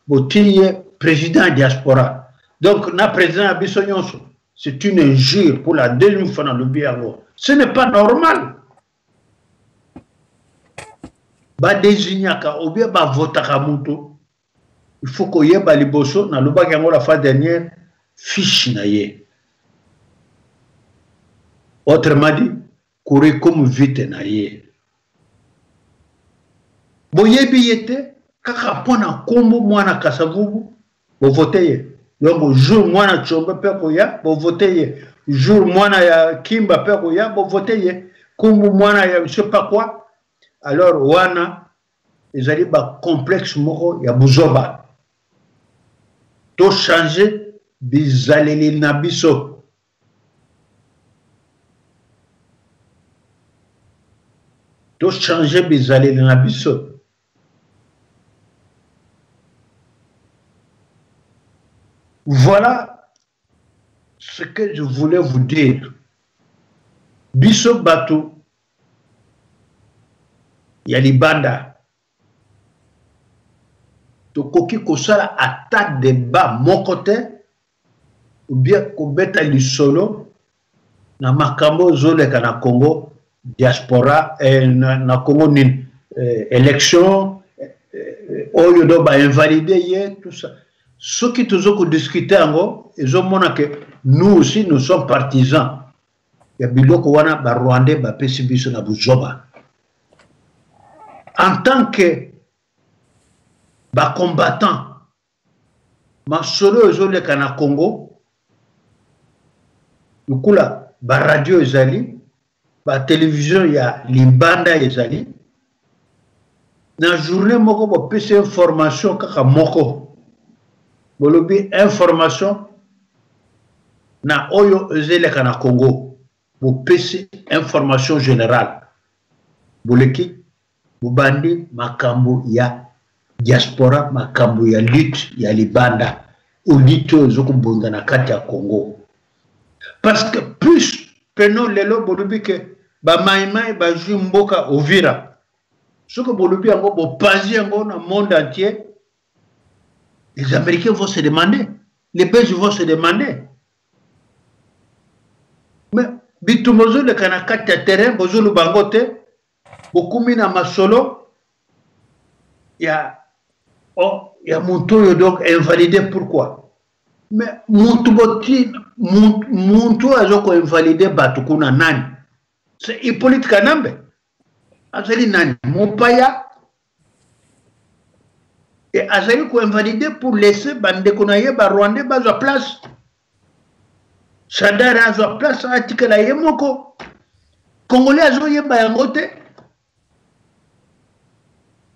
Botiye, président diaspora. Donc, na président Abissonyonso, c'est une injure pour la deuxième fois dans le Biago. Ce n'est pas normal. Ba désignaka, ou bien ba votaka muto. Il faut qu'il y ait des liboso, dans le bac la fois dernière, fiche na ye. Autrement dit, courir comme vite na ye. Boyebi yete, kaka pona kombo mwana kasavubu, bo vote ye. Donc, jour mwana chombe peko ya, bo vote ye. Jour mwana ya kimba peko ya, bo vote ye. Kombo mwana ya je sais pas quoi. Alors, wana, ils allaient ba complexe moko ya buzoba. To changer bizaleli na biso. To changer bizaleli na biso. Voilà ce que je voulais vous dire. Biso Batou, il y a les bandas. Tokoki kosala attaque débat mon côté, ou bien kobeta li solo, na makambo zoleka na Congo, diaspora, na Congo nin, élection, oyo do ba invalider ye, tout ça. Ceux qui toujours discuter ango, ils ont montré que nous aussi nous sommes partisans. Il y a biloko wana ba Rwandais ba pesi biso na buzoba. En tant que ba combattant, ma solo ezoleka na Congo, lukula ba radio ezali, ba télévision ya libanda ezali. Na journée moko ba pesi information kaka moko. Bolobi information na oyo ezeleka na Congo. Bo pesi information générale. Boleki bobandi makambo ya diaspora, makambo ya lutte ya libanda ou lutte ezokubonga na kati ya Congo. Parce que plus peno lelo bolobi ke ba maimai ba jumboka Ovira. Ce que bolobi yango bo pazi yango na monde entier. Les Américains vont se demander, les Belges vont se demander. Mais bitumozo le kanakati ya terrain bozo lu bangote bokumi na masolo ya monto donc invalidé. Pourquoi? Mais monto boti monto azoko invalidé batukuna nani? C'est Hippolyte Kanambe. Azali nani? Mopaya. Et Azali ko invalidé pour laisser Bandekonaye ba Rwandais ba za place. Sadara za place atikala yemoko. Congolais azo yeba yangote.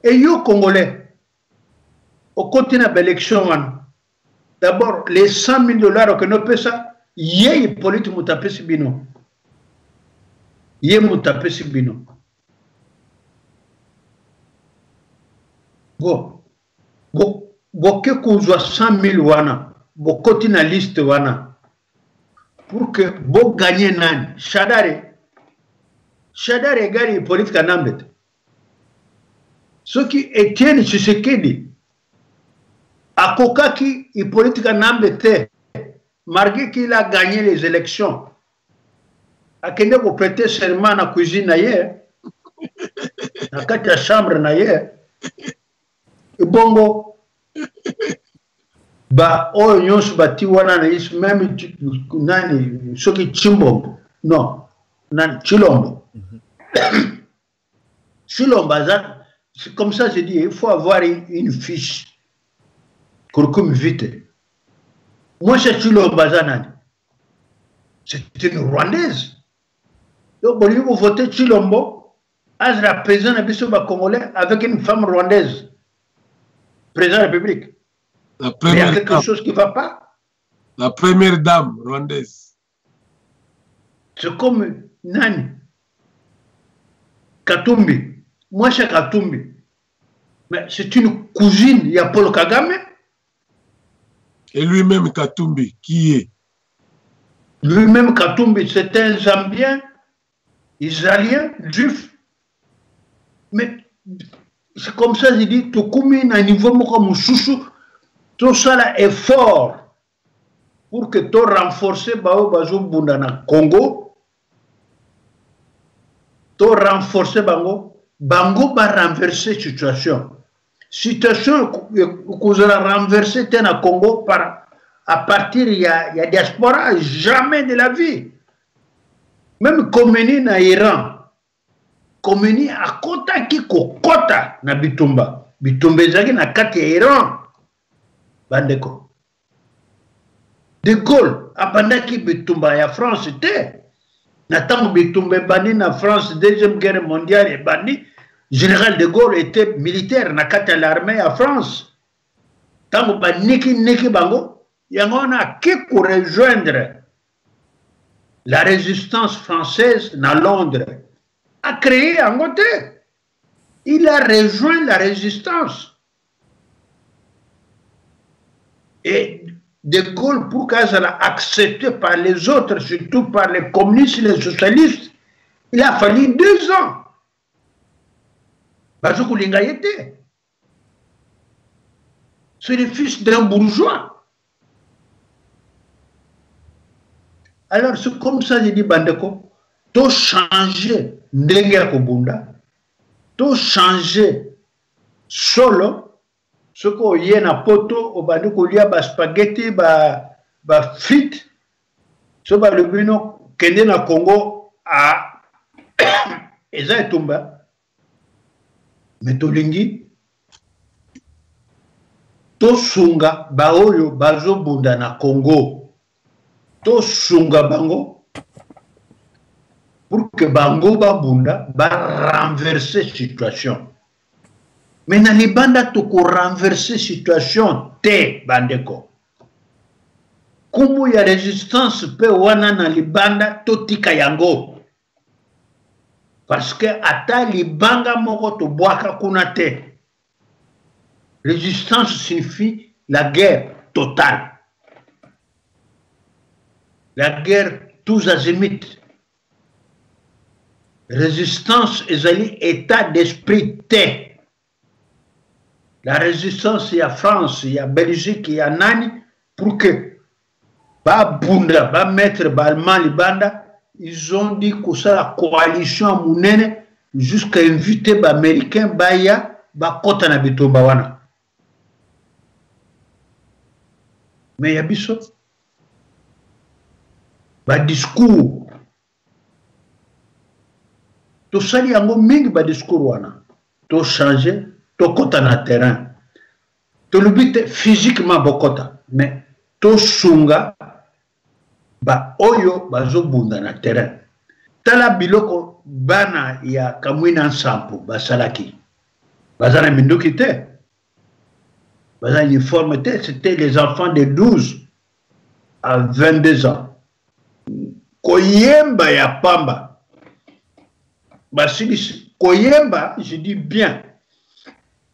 Et yo Congolais au continent d'élection, d'abord les 100 000 $ que nous payons, yé Hippolyte Moutapé Sibino. Yé Moutapé Sibino. Bon, que qu'on soit 100 000 wana, bon côté na liste wana, pour que bon gagner nan, Shadare gagne Hippolyte Kanambe. Ceux qui Etienne Tshisekedi, à Kokaki Hippolyte Kanambe, malgré qu'il a gagné les élections, à Kenya pour prêter serment à la cuisine ailleurs, à la chambre ailleurs. Bongo ba oyo nyonso bati wana na is même nani soki Chimbombo non nani Chilombo Chilombo c'est comme ça je dis il faut avoir une fiche Kurkum vite. Moi, c'est Chilombo Zanani. C'est une Rwandaise. Donc, vous votez Chilombo, Azra, président de Congolais, avec une femme rwandaise. Président de la République. Mais il y a quelque chose qui ne va pas. La première dame rwandaise. C'est comme Nani. Katumbi. Moi, c'est Katumbi. Mais c'est une cousine, il y a Paul Kagame. Et lui-même, Katumbi, qui est? Lui-même, Katumbi, c'est un Zambien, Israélien, juif. Mais c'est comme ça, je dis, Tokumi, à niveau comme Chouchou, tout ça est fort pour que tu renforces Bao Bazo Bunda na Congo, tu renforces Bango, Bango va renverser la situation. Situation que vous allez renverser dans le Congo à partir il y a diaspora, jamais de la vie. Même Khomeini na Iran, Khomeini à kota qui kota na Bitumba, Bitumba zaki na kati ya Iran, bandeko. De Gaulle abandaki Bitumba ya France te, na tango Bitumba bani na France deuxième guerre mondiale et bani. Général de Gaulle était militaire na kati l'armée à France. Tango ba niki bango, yango na ki pour rejoindre la résistance française na Londres. A créé en côté. Il a rejoint la résistance. Et de Gaulle, pour qu'elle soit acceptée par les autres, surtout par les communistes et les socialistes, il a fallu 2 ans. C'est le fils d'un bourgeois. Alors c'est comme ça, je dis, Bandeko, tu changer Ndenge Kobunda, tu changer solo, ce qu'on y a un poto, au Bandeko, il y a des spaghetti, des frites, ce que le bino, kende na Congo, à Eza et Tumba. Mais tolingi to sunga baoyo bazo bunda na Congo to sunga bango pour que bango ba bunda ba renverser situation. Mais na libanda to ko renverser situation te bandeko. Kumbu ya résistance pe wana na libanda to tika yango. Parce que ata libanga moko to boaka kuna te. Résistance signifie la guerre totale. La guerre tous azimuts. Résistance ezali état d'esprit te. La résistance il y a France, il y a Belgique, il y a nani pour que ba bunda ba mettre ba allemand libanda. Ils ont dit que ça la coalition mounene jusqu'à inviter les Américains baya ba kota na Bitumba wana. Mais yabiso ba discours to sali yango mingi ba discours wana to changer to kota na terrain to lubite physiquement bokota mais to sunga ba oyo bazobunda na terrain. Tala biloko bana ya Kamwina Nsampu basalaki. Bazana minduki te. Bazana uniforme te, c'était les enfants de 12 à 22 ans. Koyemba ya pamba. Basili koyemba, je dis bien.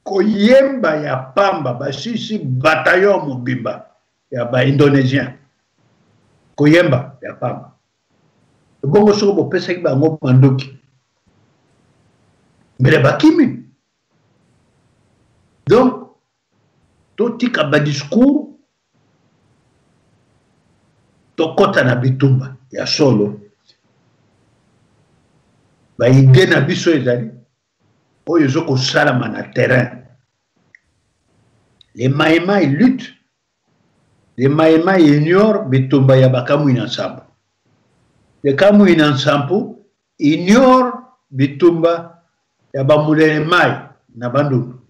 Koyemba ya pamba, basili bataillon mobimba ya ba indonésien. Koyemba ya pamba. Bongo soko bo pesa ki bango mandoki. Mais bakimi. Donc to tika ba discours to kota na Bitumba ya solo. Ba ide na biso ezali oyo zoko salama na terrain. Les Maïma ils luttent. Les Maïma ignorent Bitumba ya Kamwina Nsampu. Les Kamwina Nsampu ignorent Bitumba ya Mulele Mai na Bandundu.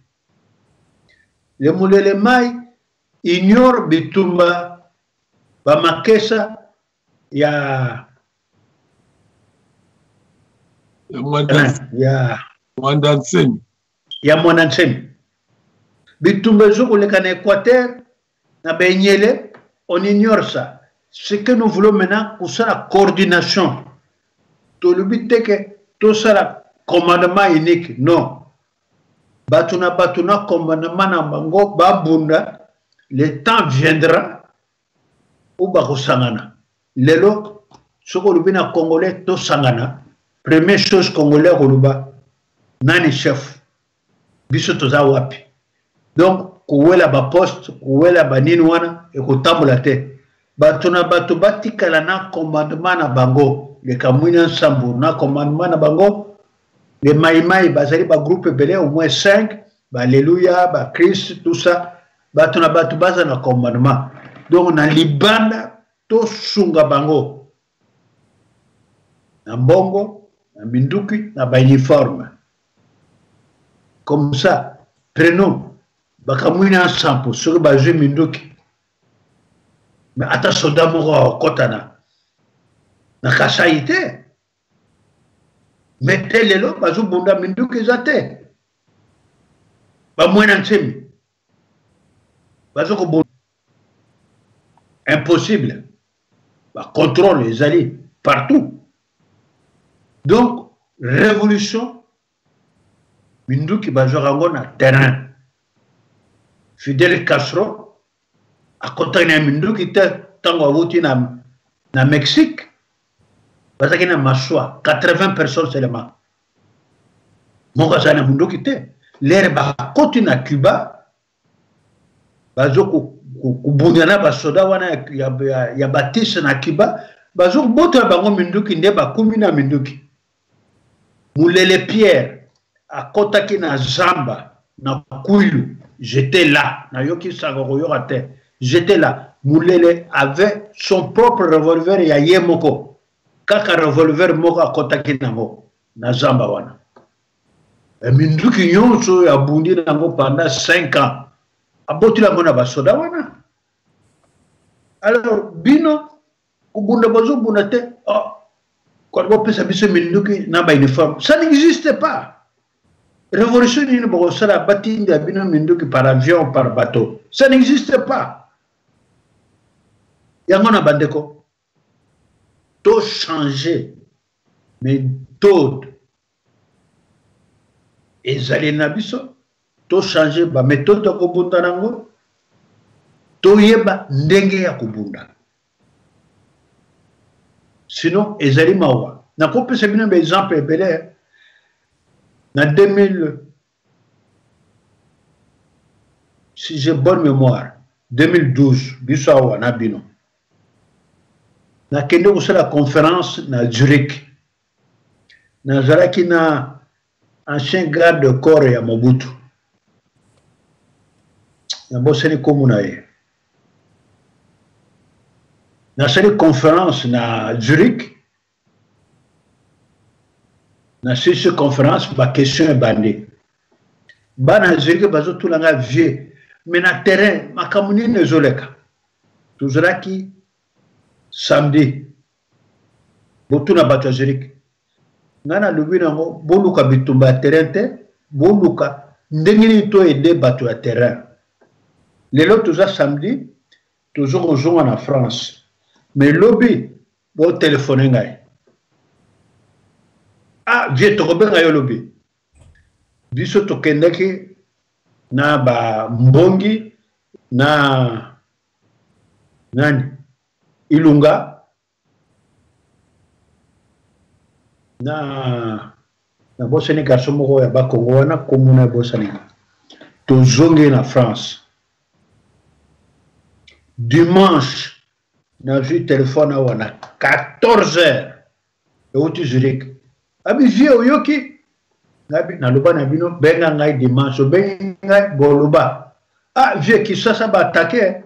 Les Mulele Mai ignore bitumba bamakesa ya Mwandansemi bitumba zokoleka na Équateur na benyele, on ignore ça. Ce que nous voulons maintenant, pour ça la coordination. Tout le but est que tout ça la commandement unique, non. Batuna commandement na bango babunda, le temps viendra où bakosangana. Lelo, ce que le na congolais to sangana. Première chose congolais koluba, nani chef, biso toza wapi. Donc, kuwela ba poste, kuwela ba nini wana, e kutambula te. Batuna batu batikala na commandement na bango, le kamwina sambu na commandement na bango, les maïmaï, bazali ba groupe belé au moins 5, ba Alléluia, ba Christ, tout ça, batuna batu baza na commandement. Donc, na libanda, to sunga bango. Na mbongo, na minduki, na ba uniforme. Comme ça, prenons, bakamwina sampu, sur ba jeu minduki. Mais ata soda moko kotana na kasaite mais telelo bazu bunda minduki zate ba mwena nsemi bazu ko bunda impossible ba contrôle les alliés partout. Donc révolution minduki bazu rango na terrain. Fidel Castro à côté de Minduki, tant que na Mexique, parce qu'il y a ma choix, 80 personnes seulement. Mon gars, na Minduki, l'herbe à côté de Cuba, bazo kubundana basoda wana ya Batiste na Cuba, bazo boto bango Minduki ndeba kumi na Minduki. Moulele Pierre à côté na Zamba na Kwilu, j'étais là, na yoki sagoro yorate. J'étais là. Moulele avait son propre revolver ya yemoko. Kaka revolver moko a kotaki nango. Na Zamba wana. Et Minduki nyonso ya bundi nango pendant 5 ans. Aboti la mona basoda wana. Alors, bino, kubunda bazo bundate, oh, kwa pesa biso Minduki na ba uniforme. Ça n'existe pas. Révolution ni bo sala batinde bino Minduki par avion, par bateau. Ça n'existe pas. Yangona bandeko, to changer méthode ezali na biso, to changer ba méthode ya kobunda nango, to yeba ndenge ya kobunda. Sinon ezali mawa. Na kopesa bino ba exemple ebele na 2000, si j'ai bonne mémoire, 2012 biso awa na bino. Na kende ko la conférence na Zurich. Na zalaki na ancien garde de corps ya Mobutu. Na boseni komuna ye. Na sali conférence na Zurich. Na sisi conférence ba question ebandi. Ba na Zurich bazo tulanga vieux. Mais na terrain makamuni nezoleka. Tuzalaki samedi, botuna bato Zurich. Ngana lubi nango, boluka bitumba terrain te, boluka ndengini to ede bato ya terrain. Lelo tuza samedi, tuzo kozonga na France. Mais lobi, bo telefone ngai. Ah, vie tokobenga yo lobi. Biso tokendaki na ba mbongi na nani? Ilunga na bosani garçon moko ya bakongo wana komuna bosani tozongi na France. Dimanche na vu téléphone wana 14h euti Zurich abi vie oyoki nabi na loba na bino benga ngai dimanche benga ngai boloba ah vie ki sasa ba attaquer.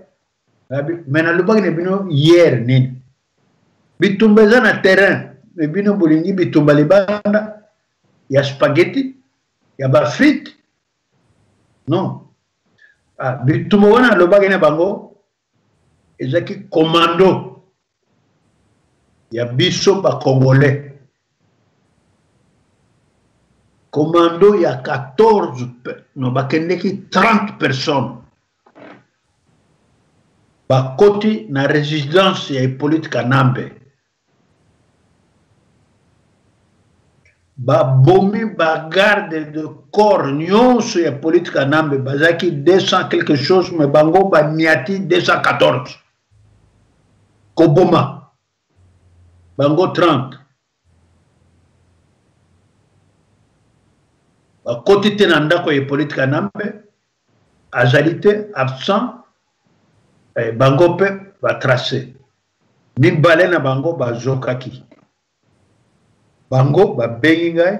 Mais na lubaki bino hier nini bitumba za na terrain mais bino bolingi bitumba libanda ya spaghetti ya ba frites non bitumba wana alobaki na bango ezaki commando ya biso Congolais. Commando ya 14 no bakendeki 30 personnes bakoti na résidence ya Hippolyte Kanambe babomi bagarde de corps nyonso ya Hippolyte Kanambe bazaki 200 quelque chose mais bango baniati 214 koboma bango 30 bakoti te na ndako ya Hippolyte Kanambe azali te absent bango pe batrace mibale na bango bazokaki bango babengi ngai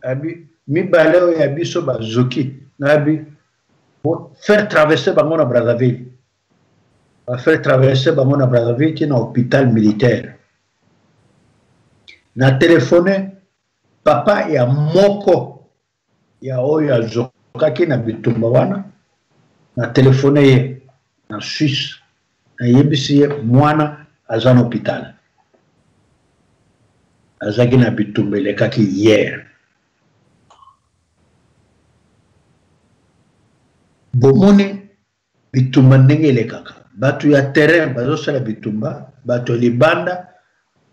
abi mibale oyo ya biso bazoki nabi faire traverser bango na Brazzaville faire traverser bango na Brazzaville ti na hôpital militaire na téléphone papa ya moko ya oyo azokaki na bitumba wana na téléphone ye na Suisse na yebisi ye mwana aza na hôpital azaki na bitumba elekaki hier bomoni bitumba ndenge elekaka bato ya terrain bazosala bitumba bato libanda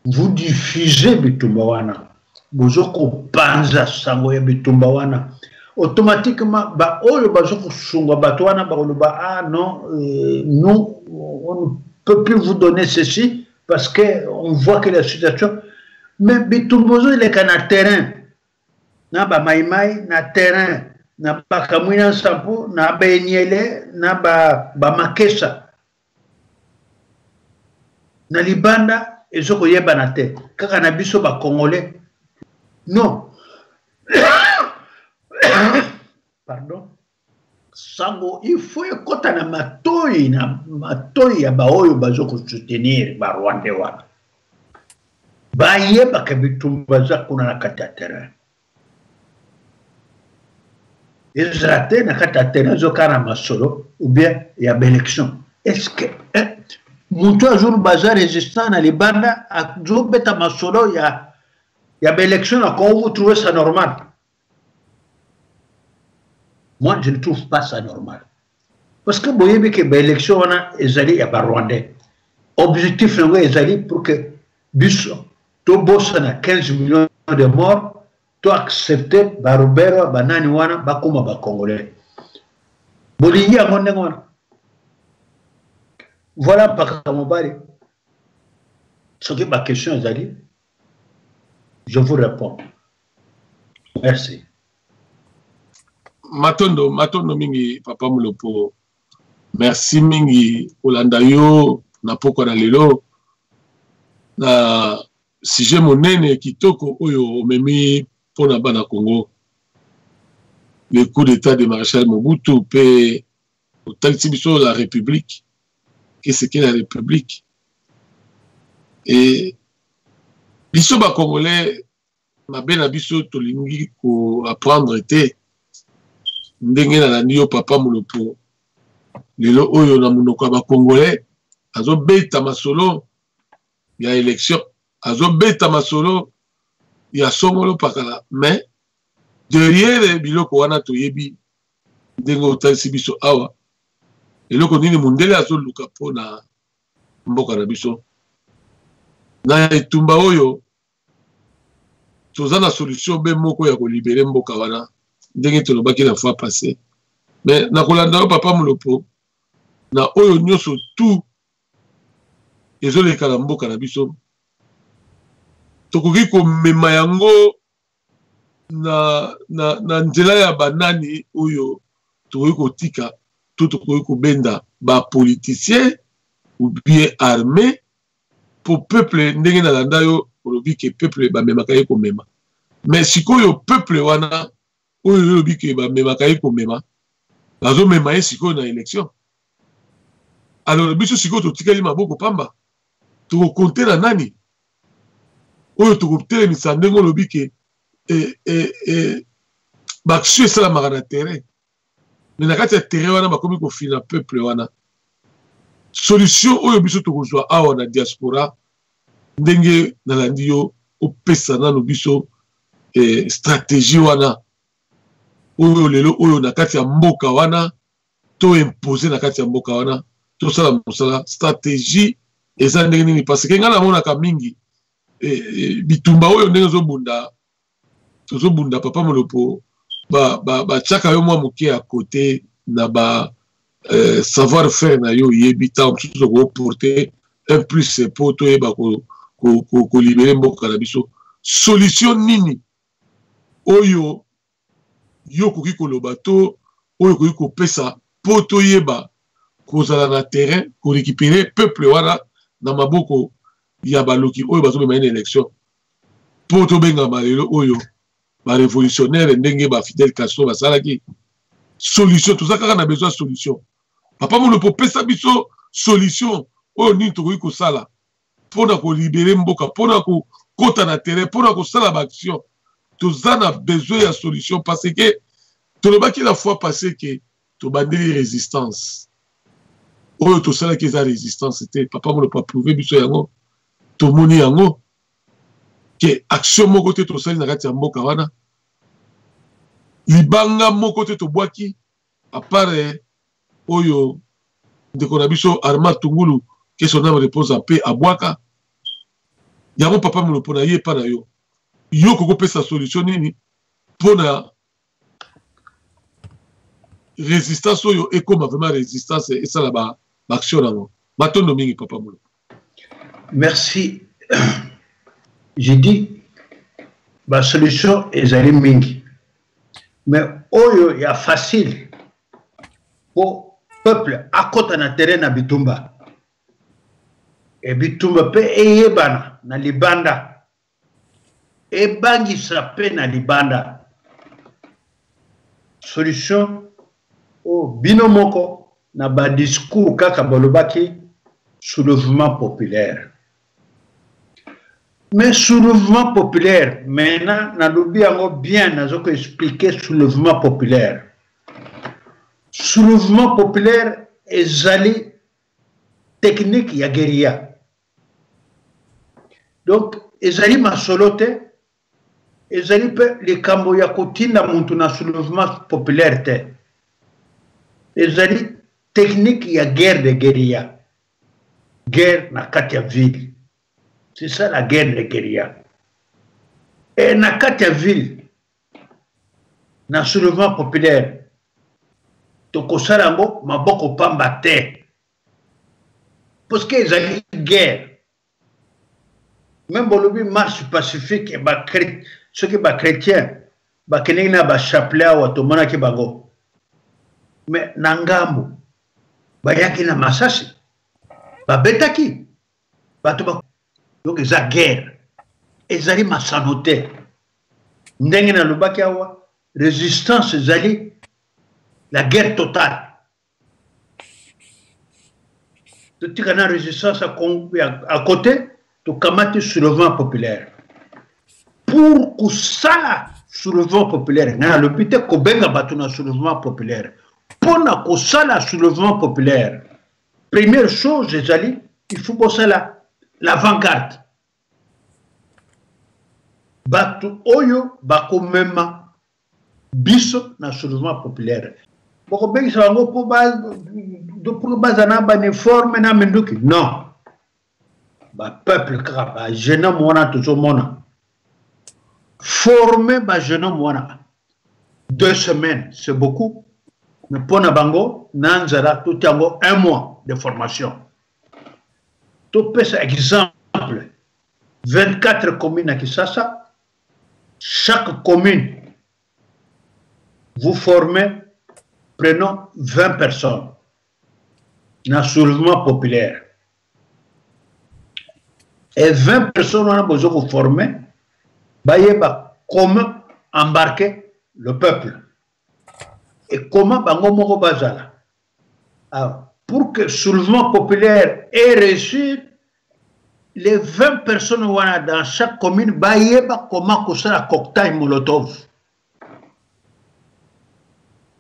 vous diffusez bitumba wana bozoko panza sango ya bitumba wana automatiquement ba oyo bazoko sunga bato wana bakoloba ah non nous on ne peut plus vous donner ceci parce que on voit que la situation mais bitumbozo il est na terrain na ba maimai na terrain na ba kamwina sampo na ba enyele na ba makesa na libanda ezoko yeba na te kaka na biso ba congolais non pardon sango il faut ekota na matoi ya baoyo bazoko soutenir ba Rwanda wana bayeba ka bitumba za kuna na kati ya terrain ezate na kati ya terrain zokana masolo ou bien ya élection est-ce que mutu azuru baza résistant na libanda azobeta masolo ya élection quand vous trouvez ça normal? Moi, je ne trouve pas ça normal. Parce que vous voyez que l'élection est allée à Rwandais. Objectif est allé pour que tout boss a 15 millions de morts, tout accepter Barubero, Banani wana, Bakuma Bakongolais. Bolivie a monté voilà par Kamobari. Ce qui est ma question est allée. Je vous réponds. Merci. Matondo mingi papa Mulopo. Merci mingi Olanda yo na poko na lelo na sujet monene kitoko oyo omemi pona bana Congo. Le coup d'état de Maréchal Mobutu pe otalisi biso la République. Qu'est-ce qu'est la République? Et biso ba Congolais mabe na biso tolingi ko apprendre te ndenge na ndio papa Mulopo lelo oyo na munoko ba Congolais azobeta masolo ya élection azobeta masolo ya songolo pakala mais derrière biloko wana toyebi ndenge otalisi biso awa eloko nini mundele azoluka pona mboka na biso na etumba oyo tozana solution be moko ya ko libérer mboka wana ndenge tolobaki la fois passée mais na kolanda yo papa Mulopo na oyo nyoso tout ezoleka na mboka na biso tokoki komema yango na nzela ya banani oyo tokoki kotika to tokoki kobenda ba politicien ou bien armé pour peuple ndenge na landa yo olobi ke peuple bamemaka ye komema mais sikoyo peuple wana oyo olobi ke bamemaka ye komema bazomema ye sikoyo na élection alors biso sikoyo totikali maboko pamba tokokonte na nani oyo tokotelemisa ndenge olobi ke baksio esalamaka na terrain mais na kati ya terrain wana bakomi kofina peuple wana solution oyo biso tokozwa awa na diaspora ndenge nalandi yo opesa nano biso stratégie wana oyo lelo oyo na kati ya mboka wana to imposer na kati ya mboka wana tosala mosala stratégie eza ndenge nini parce que nga namonaka mingi bitumba oyo ndenge tozobunda papa Molopo batiaka yo mwa moke ya kote na savoir faire na yo yebi ntango mosusu tokoporte un plus po toyeba kolibere mboka na biso solution nini oyo yo koki koloba to oyo koki kopesa po toyeba kozala na terrain korécupérer peuple wana na maboko ya baloki oyo bazobema ina élection po tobengama lelo oyo barévolutionnaire ndenge Fidel Castro basalaki solution toza kaka na besoin solution papa Molopo pesa biso solution oyo nini tokoki kosala mpona kolibere mboka mpona kokota na terrain mpona kosala baaction toza na besoin ya solution parce que tolobaki la fois passé ke tobandeli résistance oyo tosalaki eza résistance te papa Molopo approuvé biso yango tomoni yango ke action moko te tosali na kati ya mboka wana libanga moko te tobwaki apart oyo ndeko na biso Armand Tungulu ke son âme repose en paix abwaka yango papa Molopo na ye pa na yo yo kokopesa solution nini mpona résistance oyo ekoma vraiment résistance esala baaction nango matondo mingi papa Molopo. Merci. J'ai dit la solution est mingi mais oyo ya facile pour peuple à côté na terrain na bitumba et bitumba pe eyebana na libanda e bangi sape na libanda solution o binomoko na ba discours kaka bolobaki soulèvement populaire. Mais soulèvement populaire, maintenant, nous bien expliquer soulèvement populaire. Soulèvement populaire est allé technique ya guérilla. Donc, est allé ma solote, est allé les Camboya kotina montuna soulèvement populaire te. Est allé technique ya guerre de guérilla. Guerre na katia ville. C'est ça la guerre de guérilla. Et na katia ville, na soulèvement populaire, toko sarango maboko pamba te. Parce que ils ont une guerre. Même bolobi marche pacifique et ceux qui sont chrétiens, ba kenina ba chapelet wa tomona ki bango. Mais nangambo, ba yaki na masasi, ba betaki, ba toba. Donc ils ont guerre. Ils ont ma sanoté. Ndenge na lubaki awa résistance ils la guerre totale. Tu as une résistance à côté, tu as soulèvement populaire. Pour que ça, soulèvement populaire, le but est que tu soulèvement populaire. Pour que ça, soulèvement populaire, première chose, il faut bosser l'avant-garde. Batu oyo, bako mema, biso na soulèvement populaire. Boko bengi sa wango pour bazana ba uniforme na menduki. Non. Ba peuple kra ba jeune mona toujours mona. Former ba jeune mona. 2 semaines, c'est beaucoup. Mais pour na bango, nanzara tout yango 1 mois de formation. Tout peut ça exemple. 24 communes à Kisasa. Chaque commune, vous formez, prenons 20 personnes. Dans le soulèvement populaire. Et 20 personnes, on a besoin de vous former. Comment embarquer le peuple. Et comment bango bazala. Pour que le soulèvement populaire ait réussi, les 20 personnes dans chaque commune, comment ça la cocktail Molotov.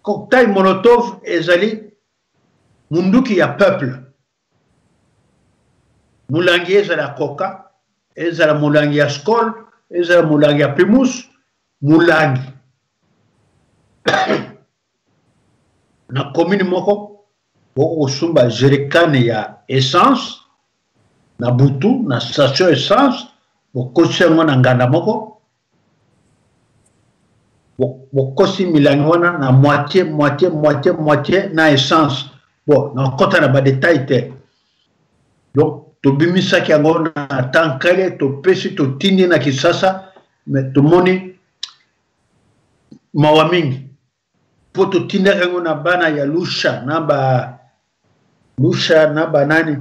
cocktail molotov ezali munduki ya peuple mulangi ezala coca ezala mulangi ya skol ezala mulangi ya primus mulangi na commune moko okosumba jerikani ya essence na butu na station essence bokosi yango na nganda moko bokosi milangi wana na moitié na essence bon na kota na ba détail te donc tobimisaki yango na tankale topesi totindi na Kisasa mais tomoni mawa mingi po totindaka yango na bana ya lusha na banani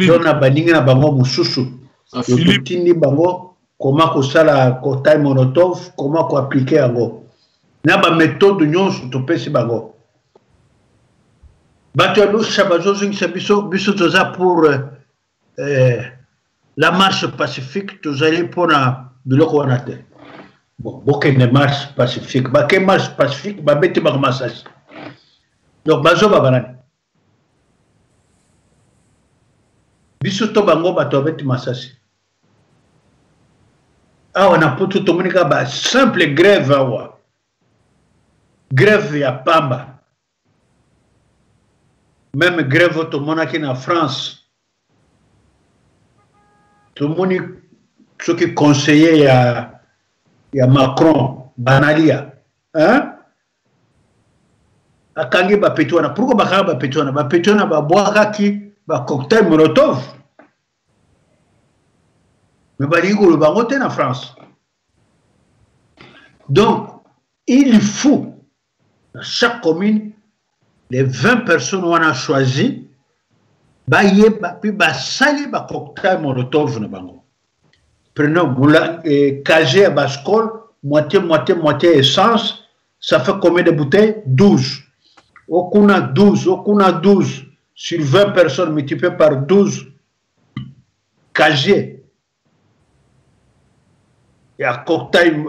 don na baningi na bango mosusu totindi bango comment kosala cocktail molotov comment ko appliquer yango na ba méthode nyonso topesi bango bato ya lusha bazozongisa biso toza pour la marche pacifique tozali mpona biloko wana te bon bokende marche pacifique bake marche pacifique babeti bango masasi donc bazoba banani biso to bango bato babeti masasi awa na poto tomoni ka ba simple grève awa grève ya pamba même grève tomonaki na France tomoni soki conseiller ya Macron banalia hein akangi bapeti wana pourquoi bakanga bapeti wana babwakaki ba cocktail molotov mais balingo le bango te na France donc il faut dans chaque commune les 20 personnes on a choisi puis basali ba cocktail molotov na bango prenons casier à bascol moitié essence ça fait combien de bouteilles 12 okuna 12 sur 20 personnes multiplié par 12 casier et à cocktail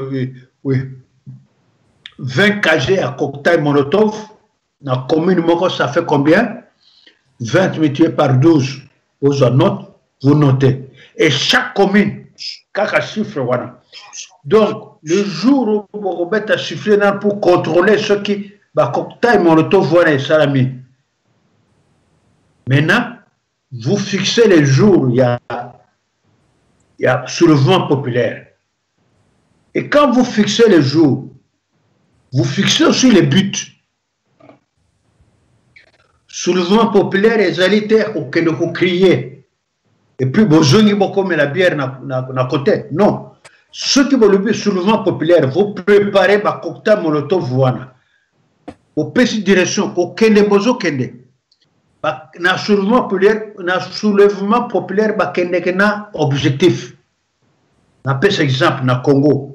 20 casiers à cocktail molotov dans la commune moko ça fait combien 20 multiplié par 12 vous en notez vous notez et chaque commune kaka chiffre wana donc le jour où vous mettez à chiffrer pour contrôler ceux qui ba cocktail molotov voilà salami maintenant vous fixez les jours il y a soulèvement populaire et quand vous fixez les jours vous fixez aussi les buts soulèvement populaire les alités auquel vous criez et puis besoin beaucoup mais la bière na côté non ceux qui vont le but soulèvement populaire vous préparez ba cocktail molotov voilà au petit direction au kende bozo kende na soulèvement populaire ba kende na objectif na pèse exemple na Congo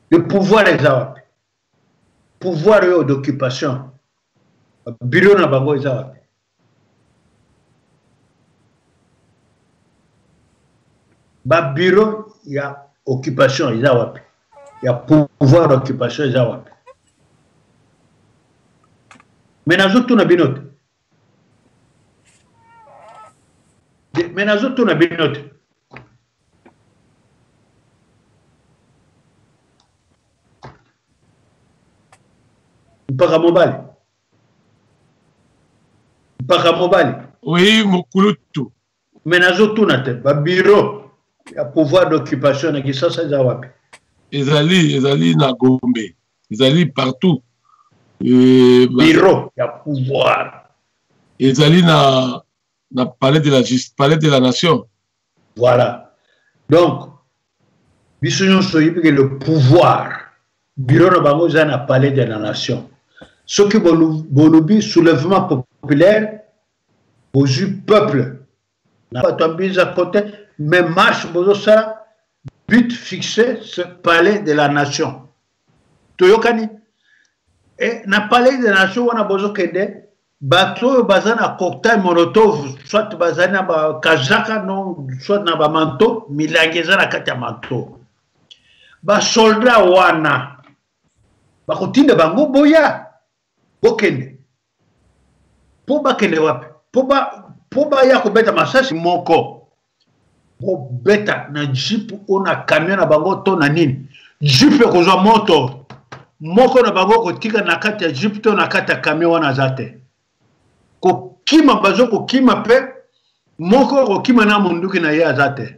le pouvoir les awapi pouvoir d'occupation bureau na bango les awapi ba bureau ya occupation les awapi ya pouvoir d'occupation les awapi mais nazo tuna binote mpaka mobali oui mokulutu mais nazo tuna te ba bureau ya pouvoir d'occupation na Kisasa eza wapi ezali na Gombe ezali partout bureau ya pouvoir ezali na palais de la nation voilà donc biso nyonso yebi que le pouvoir bureau na bango eza na palais de la nation soki bolobi soulèvement populaire bozwi peuple na bato ambisa côté mais marche bozosala but fixé ce palais de la nation toyokani et na palais de la nation wana bozokende bato oyo baza na cocktail molotov soit bazali na bakazaka non soit na bamanto milangi eza na kati ya manto basoldat wana bakotinda bango boya bokende po bakende wapi po baya kobeta masasi moko bobeta na jeep ona camion na bango to na nini jeep ekozwa moto moko na bango kotika na kati ya jeep to na kati ya camion wana aza te kokima bazo kokima pe moko kokima na munduki na ye aza te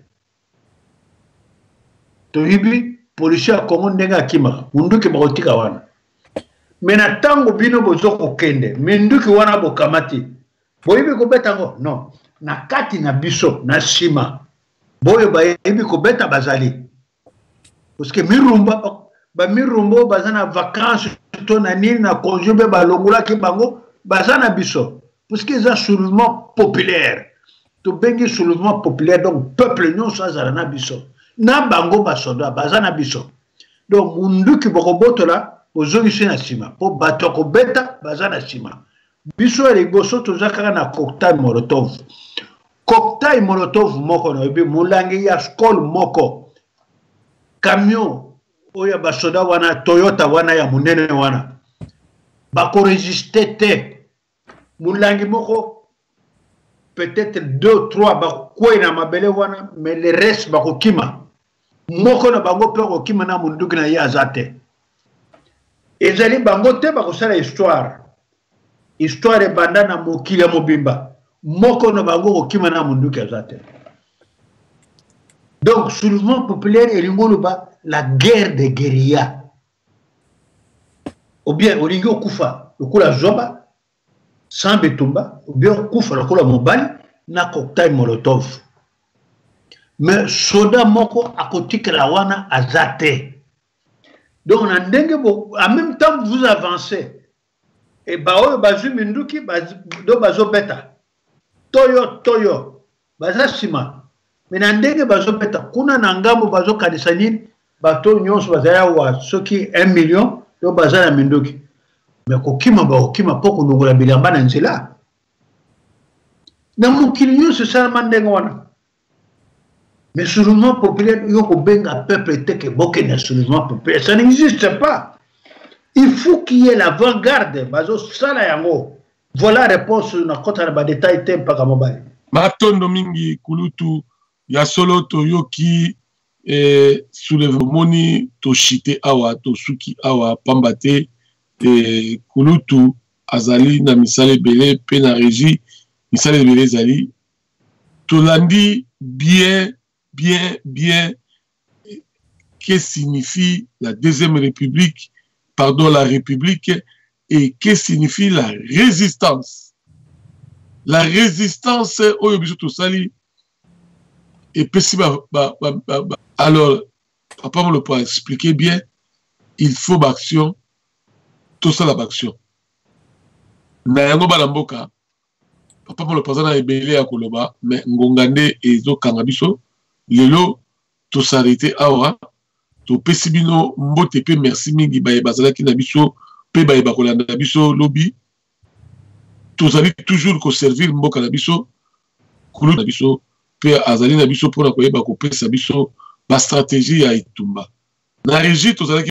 toyibi polisi ya Congo ndenge akimaka munduki bakotika wana me na ntango bino bozo kokende minduki wana bokamati boyebi kobeta ngo non na kati na biso na nsima boyo bayebi kobeta bazali parce que mirumba bamirumba baza na vacances to na nini na congé mpe balongolaki bango baza na biso parce que eza soulèvement populaire tobengi soulèvement populaire donc peuple nyonso azala na biso na bango basoda baza na biso donc munduki bokobotola bozongisi na nsima mpo bato kobeta baza na nsima biso ya liboso toza kaka na cocktail molotov moko na yebi molangi ya skol moko camion oyo basoda wana Toyota wana ya monene wana bakoresiste te molangi moko peut-être 2-3 bakwei na mabele wana mais le reste bakokima moko na bango mpe kokima na munduki na ye aza te ezali bango te bakosala histoire ebanda na mokili ya mobimba moko na bango kokima na munduki aza te donc soulèvement populaire elingi oloba la guerre de guérilla ou bien olingi okufa lokola zoba sans betumba ou bien okufa lokola mobali na cocktail molotov mais soda moko akotikela wana aza te donc na ndenge en même temps vous avancez et baoyo bazwi minduki do bazobeta toyo baza nsima mais na ndenge bazobeta kuna na ngambo bazokanisa nini bato nyonso bazala wa soki 1 million do baza na minduki mais kokima bakokima mpo kolongola bilamba na nzela na mokili nyonso esalama ndenge wana mais soulèvement populaire yo kobenga peuple te ke bokende soulèvement populaire ça n'existe pas. Il faut qu'il y ait l'avant-garde bazo sala yango. Voilà la réponse na kota na ba détail te mpaka mobali matondo mingi kulutu ya solo toyoki soulèvement moni to shite awa to suki awa pambate kulutu azali na misale belé pe na régie misale belé zali tolandi bien que signifie la deuxième république, pardon, la république, et que signifie la résistance. La résistance, et puis, alors, papa me le peut expliquer bien, il faut l'action, tout ça l'action. Nayango balamboka, papa me le présente à Ebele à Koloba, mais Ngongande et Zo Kangabiso, lelo to s'arrêter awa to pesibino mbote pe merci mingi baye bazala ki na biso pe baye bakolanda na biso lobby to zali toujours ko servir mboka na biso kulu na biso pe azali na biso pour na koyeba ko pesa biso ba stratégie ya itumba na régie to zali